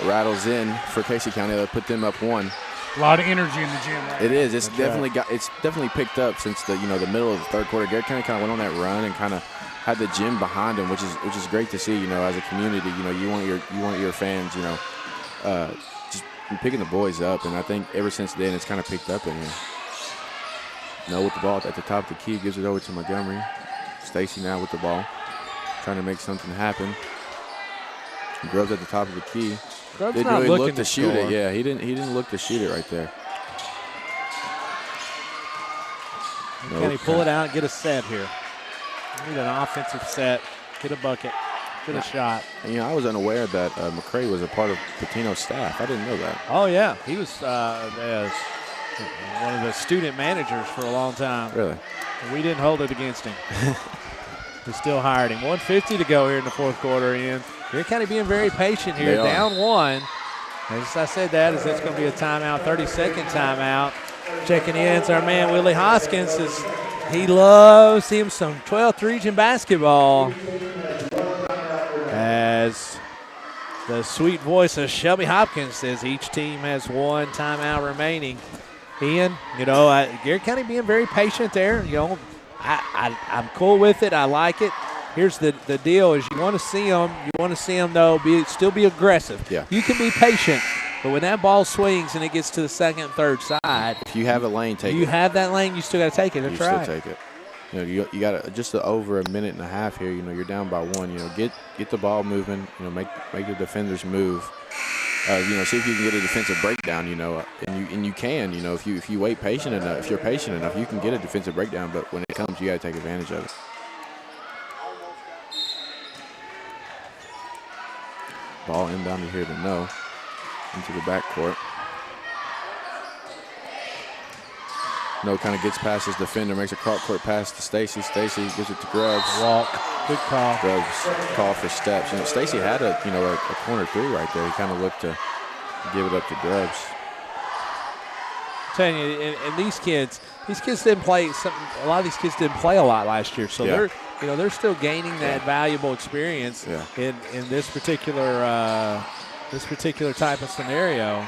rattles in for Casey County. They'll put them up 1. A lot of energy in the gym. Right it is. It's definitely picked up since the the middle of the third quarter. Garrett County kind of went on that run and kind of had the gym behind them, which is great to see. As a community, you want your fans, just picking the boys up, and I think ever since then it's kind of picked up in here. No with the ball at the top of the key, gives it over to Montgomery. Stacy now with the ball, trying to make something happen. Grubbs at the top of the key. Grubbs didn't not really looking look to shoot score. it. Yeah, he didn't look to shoot it right there. Can he pull it out and get a set here? We need an offensive set, get a bucket, get a shot. And, I was unaware that McCray was a part of Patino's staff. I didn't know that. Oh, yeah. He was one of the student managers for a long time. Really? We didn't hold it against him. They still hired him. 1:50 to go here in the fourth quarter. Ian. Garrett County being very patient here, down one. As I said, that's going to be a timeout, 30-second timeout. Checking in is our man Willie Hoskins. He loves him some 12th region basketball. As the sweet voice of Shelby Hopkins says each team has one timeout remaining. Ian, Garrett County being very patient there. I'm cool with it. I like it. Here's the deal: is you want to see them. You want to see them though still be aggressive. Yeah. You can be patient, but when that ball swings and it gets to the second, third side, if you have a lane, take it. You have that lane, you still got to take it. That's right. You still take it. You got just over a minute and a half here. You're down by one. Get the ball moving. Make the defenders move. See if you can get a defensive breakdown. And you can. If you wait patient enough, if you're patient enough, you can get a defensive breakdown. But when it comes, you got to take advantage of it. Ball inbounded here to No. Into the backcourt. No kind of gets past his defender, makes a cross-court pass to Stacy. Stacy gives it to Grubbs. Walk. Good call. Grubbs call for steps. Stacy had a corner three right there. He kind of looked to give it up to Grubbs. I'm telling you, and these kids didn't play. A lot of these kids didn't play a lot last year, so they're still gaining that valuable experience in this particular type of scenario.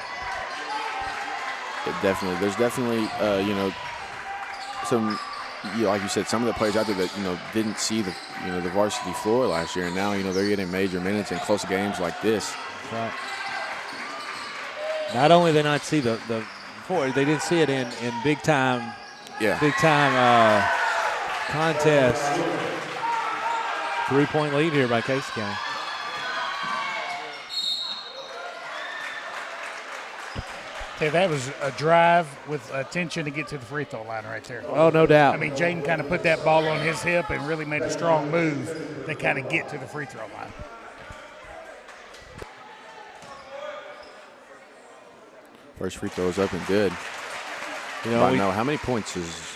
There's definitely some, like you said, some of the players out there that didn't see the varsity floor last year, and now they're getting major minutes in close games like this. Right. Not only did they not see the floor, they didn't see it in big time contest. 3-point lead here by Casey County. Hey, that was a drive with attention to get to the free throw line right there. Oh, no doubt. I mean, Jaden kind of put that ball on his hip and really made a strong move to kind of get to the free throw line. First free throw is up and good. How many points is...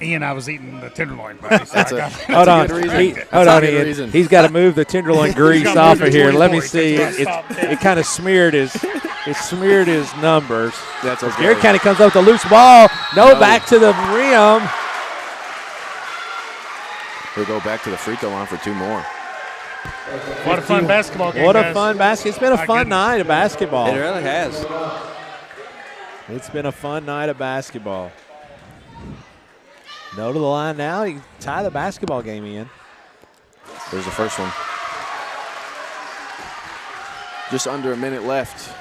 Ian, I was eating the tenderloin, buddy. So hold on, Ian. He's got to move the tenderloin grease off of here. Let me see. It kind of smeared his numbers. That's okay. Garrett County comes up with a loose ball. No, back to the rim. He'll go back to the free throw line for two more. What a fun basketball game. What a fun basket. It's been a fun night of basketball. It really has. It's been a fun night of basketball. No to the line now. You tie the basketball game in. There's the first one. Just under a minute left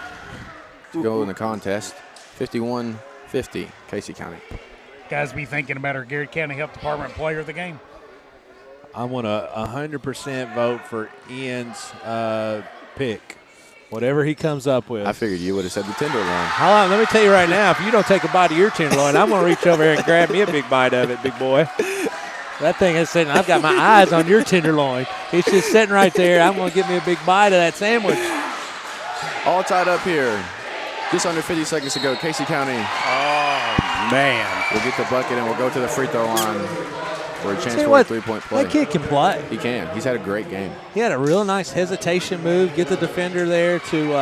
to go in the contest. 51-50, Casey County. Guys be thinking about our Garrett County Health Department player of the game. I want to 100% vote for Ian's pick. Whatever he comes up with. I figured you would have said the tenderloin. Hold on, let me tell you right now, if you don't take a bite of your tenderloin, I'm going to reach over here and grab me a big bite of it, big boy. That thing is sitting, I've got my eyes on your tenderloin. It's just sitting right there. I'm going to give me a big bite of that sandwich. All tied up here. Just under 50 seconds to go. Casey County. Oh, man. We'll get the bucket and we'll go to the free throw line. For a chance for a three-point play. That kid can play. He can. He's had a great game. He had a real nice hesitation move, get the defender there to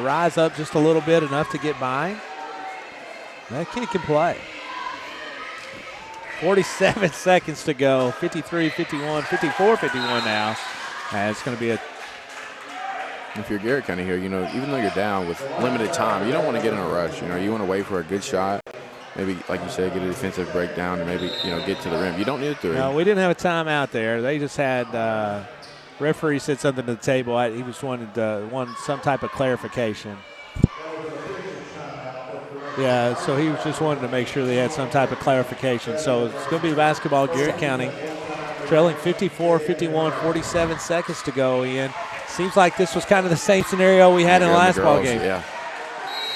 rise up just a little bit, enough to get by. That kid can play. 47 seconds to go. 53, 51, 54, 51 now. It's going to be a... If you're Garrett County here, even though you're down with limited time, you don't want to get in a rush. You want to wait for a good shot. Maybe, like you said, get a defensive breakdown and maybe, get to the rim. You don't need a three. No, we didn't have a timeout there. They just had referee said something to the table. He was wanted some type of clarification. Yeah, so he was just wanting to make sure they had some type of clarification. So it's going to be basketball, Garrett County, trailing 54-51, 47 seconds to go, Ian. Seems like this was kind of the same scenario we had in the last ball game. Yeah.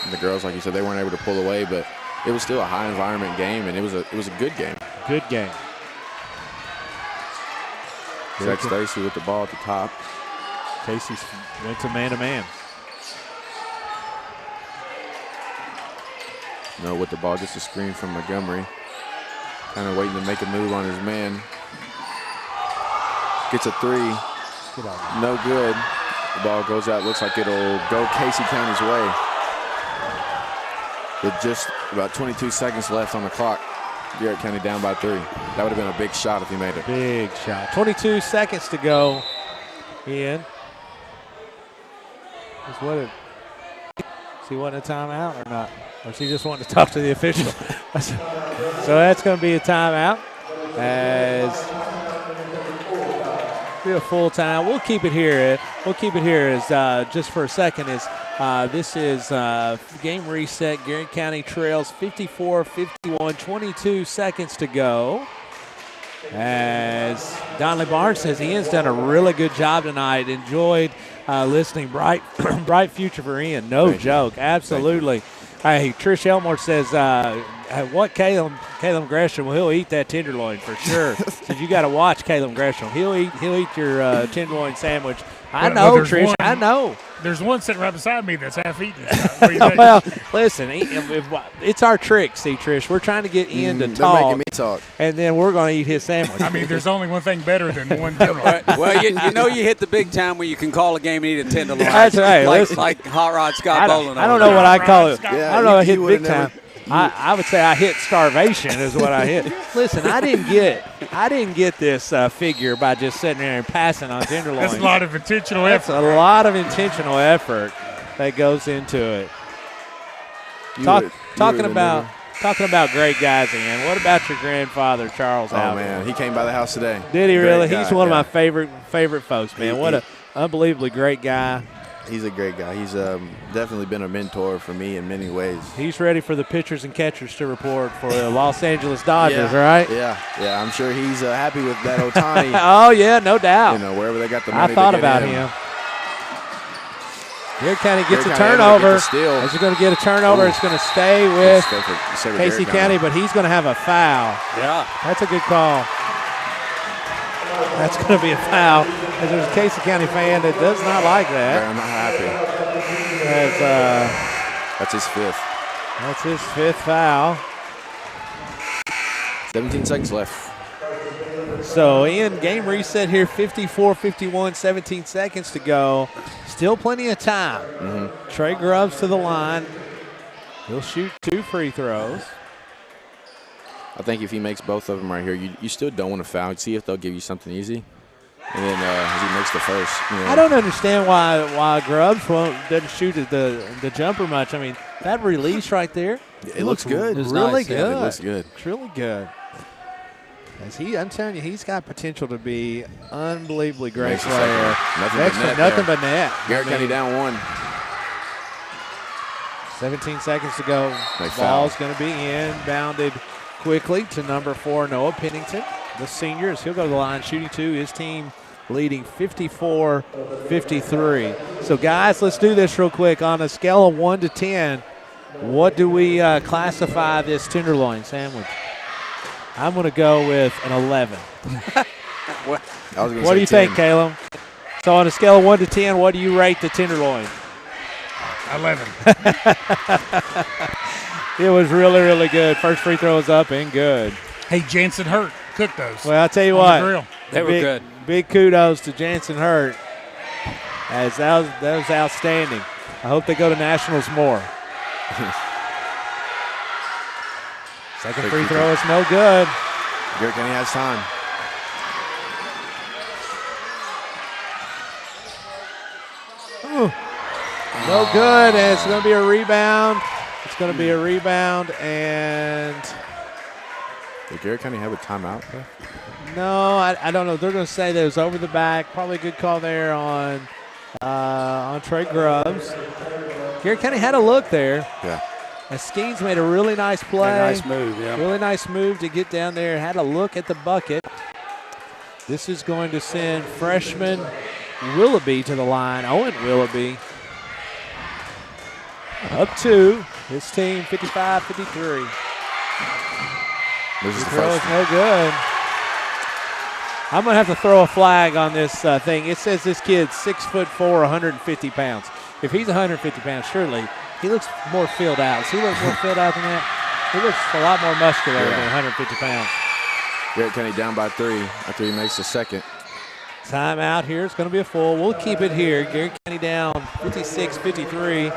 And the girls, like you said, they weren't able to pull away, but it was still a high environment game, and it was a good game. Good game. Zach Stacy with the ball at the top. Casey went to man-to-man. No, with the ball, just a screen from Montgomery. Kind of waiting to make a move on his man. Gets a three. No good. The ball goes out. Looks like it'll go Casey County's way. With just about 22 seconds left on the clock, Garrett County down by 3. That would have been a big shot if he made it. Big shot. 22 seconds to go. Ian. Is he wanting a timeout or not? Or is he just wanting to talk to the official? So that's going to be a timeout. As be a full time. We'll keep it here. We'll keep it here as just for a second. This is game reset. Garrett County trails 54-51. 22 seconds to go. As Donley Barnes says, Ian's done a really good job tonight. Enjoyed listening. Bright future for Ian. No joke. Absolutely. Hey, Trish Elmore says, what Caleb Gresham, he'll eat that tenderloin for sure. Says you got to watch Caleb Gresham. He'll eat your tenderloin sandwich. I know, Trish. I know. There's one sitting right beside me that's half eaten. Well, listen, it's our trick, see, Trish. We're trying to get Ian to talk. They're making me talk. And then we're going to eat his sandwich. I mean, there's only one thing better than one tenderloin. Well, you know you hit the big time when you can call a game and eat a tenderloin. That's right. Like Hot Rod Scott Bowling. I don't know what I call it. I don't know. I hit big time. I would say I hit starvation is what I hit. Listen, I didn't get this figure by just sitting there and passing on tenderloins. That's a lot of intentional effort. That's a lot of intentional effort that goes into it. Talking about great guys, Ian. What about your grandfather, Charles? Oh man, he came by the house today. Did he really? He's one of my favorite folks, man. What an unbelievably great guy. He's a great guy. He's definitely been a mentor for me in many ways. He's ready for the pitchers and catchers to report for the Los Angeles Dodgers, right? Yeah. I'm sure he's happy with that Ohtani. Oh, yeah, no doubt. You know, wherever they got the money I thought to get about him. Garrett County gets a turnover. As you're going to get a turnover, it's going to stay with Casey County, but he's going to have a foul. Yeah. That's a good call. That's going to be a foul. As there's a Casey County fan that does not like that. I'm not happy. That's his fifth. That's his fifth foul. 17 seconds left. So, Ian, game reset here, 54-51, 17 seconds to go. Still plenty of time. Mm-hmm. Trey Grubbs to the line. He'll shoot 2 free throws. I think if he makes both of them right here, you still don't want to foul. See if they'll give you something easy. And then as he makes the first. You know. I don't understand why Grubbs doesn't shoot at the jumper much. I mean, that release right there. It looks good. It's really nice. good. Yeah, it looks good. It's really good. I'm telling you, he's got potential to be unbelievably great player. Nothing but net. Garrett County down 1. 17 seconds to go. Ball's going to be inbounded quickly to number 4, Noah Pennington. The senior, as he'll go to the line shooting 2. His team leading 54-53. So, guys, let's do this real quick. On a scale of 1 to 10, what do we classify this tenderloin sandwich? I'm going to go with an 11. What do you think, Caleb? So, on a scale of 1 to 10, what do you rate the tenderloin? 11. It was really, really good. First free throw was up and good. Hey, Jansen Hurt cooked those. Well, I'll tell you what. The grill. They were good. Big kudos to Jansen Hurt. As that was outstanding. I hope they go to nationals more. Second free throw is no good. Garrett County has time. Ooh. No good, and it's going to be a rebound. It's going to be a rebound, and did Garrett County have a timeout? No, I don't know. They're going to say that it was over the back. Probably a good call there on Trey Grubbs. Garrett County had a look there. Yeah. And Skeens made a really nice play. Nice move, yeah. Really nice move to get down there. Had a look at the bucket. This is going to send freshman Willoughby to the line. Owen Willoughby. Up 2. His team 55-53. This is the throw first is no good. I'm going to have to throw a flag on this thing. It says this kid's 6'4", 150 pounds. If he's 150 pounds, surely he looks more filled out. Does he look more filled out than that? He looks a lot more muscular than 150 pounds. Garrett County down by 3 after he makes the second. Timeout here. It's going to be a full. We'll keep it here. Garrett County down 56-53.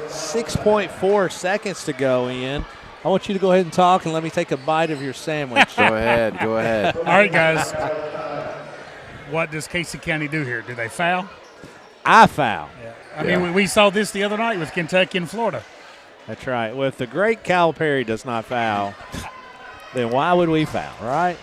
6.4 seconds to go, Ian. I want you to go ahead and talk and let me take a bite of your sandwich. Go ahead. All right, guys. What does Casey County do here? Do they foul? I foul. Yeah. I mean, we saw this the other night with Kentucky and Florida. That's right. Well, if the great Cal Perry does not foul, then why would we foul, right?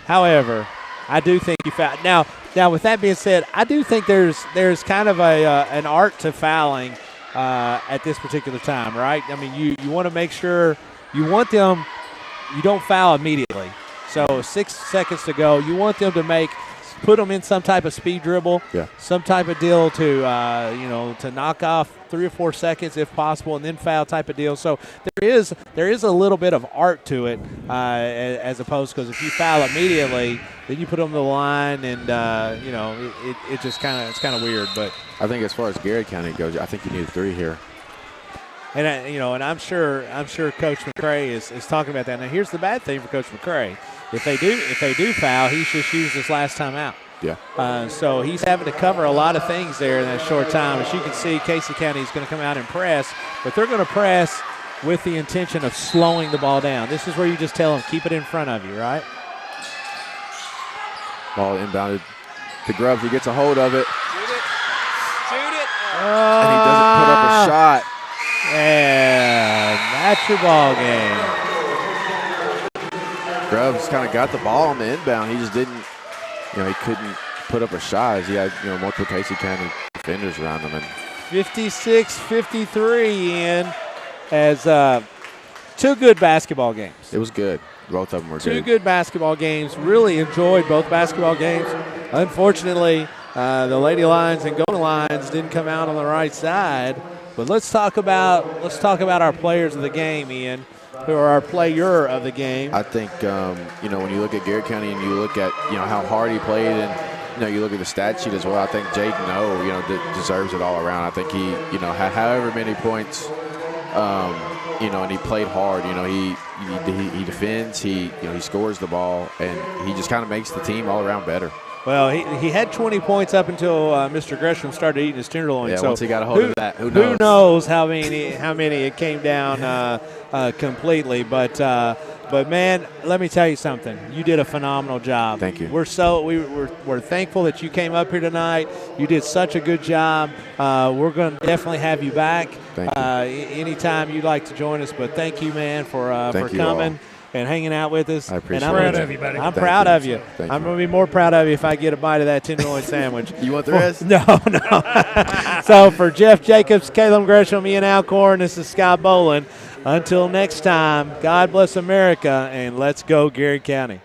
However, I do think you foul. Now, with that being said, I do think there's kind of an art to fouling at this particular time, right? I mean, you want to make sure you want them – you don't foul immediately. So 6 seconds to go. You want them to put them in some type of speed dribble, some type of deal to to knock off 3 or 4 seconds if possible, and then foul type of deal. So there is a little bit of art to it as opposed, because if you foul immediately, then you put them to the line, and it just it's kind of weird. But I think as far as Garrett County goes, I think you need a 3 here. And and I'm sure Coach McCray is talking about that. Now here's the bad thing for Coach McCray: if they do foul, he's just used his last time out. Yeah. So he's having to cover a lot of things there in that short time. As you can see, Casey County is going to come out and press, but they're going to press with the intention of slowing the ball down. This is where you just tell them, keep it in front of you, right? Ball inbounded to Grubbs. He gets a hold of it. Shoot it. And he doesn't put up a shot. Yeah, that's your ball game. Grubbs kind of got the ball on the inbound. He just didn't, he couldn't put up a shot as he had, multiple Casey County defenders around him. And 56-53, Ian, as 2 good basketball games. It was good. Both of them were good. 2 good basketball games. Really enjoyed both basketball games. Unfortunately, the Lady Lions and Golden Lions didn't come out on the right side. But let's talk about our players of the game, Ian, who are our player of the game. I think when you look at Garrett County and you look at how hard he played, and you look at the stat sheet as well. I think Jaden O deserves it all around. I think he had however many points, and he played hard. He defends, he scores the ball, and he just kind of makes the team all around better. Well, he had 20 points up until Mr. Gresham started eating his tenderloin. Yeah, so once he got a hold of that, who knows? Who knows how many it came down completely. But man, let me tell you something. You did a phenomenal job. Thank you. We're thankful that you came up here tonight. You did such a good job. We're going to definitely have you back. Thank you. Anytime you'd like to join us. But thank you, man, for coming and hanging out with us. I appreciate it. I'm proud of you, buddy. I'm proud of you. I'm going to be more proud of you if I get a bite of that tenderloin sandwich. You want the rest? No. So for Jeff Jacobs, Caleb Gresham, Ian Alcorn, this is Scott Boland. Until next time, God bless America, and let's go Garrett County.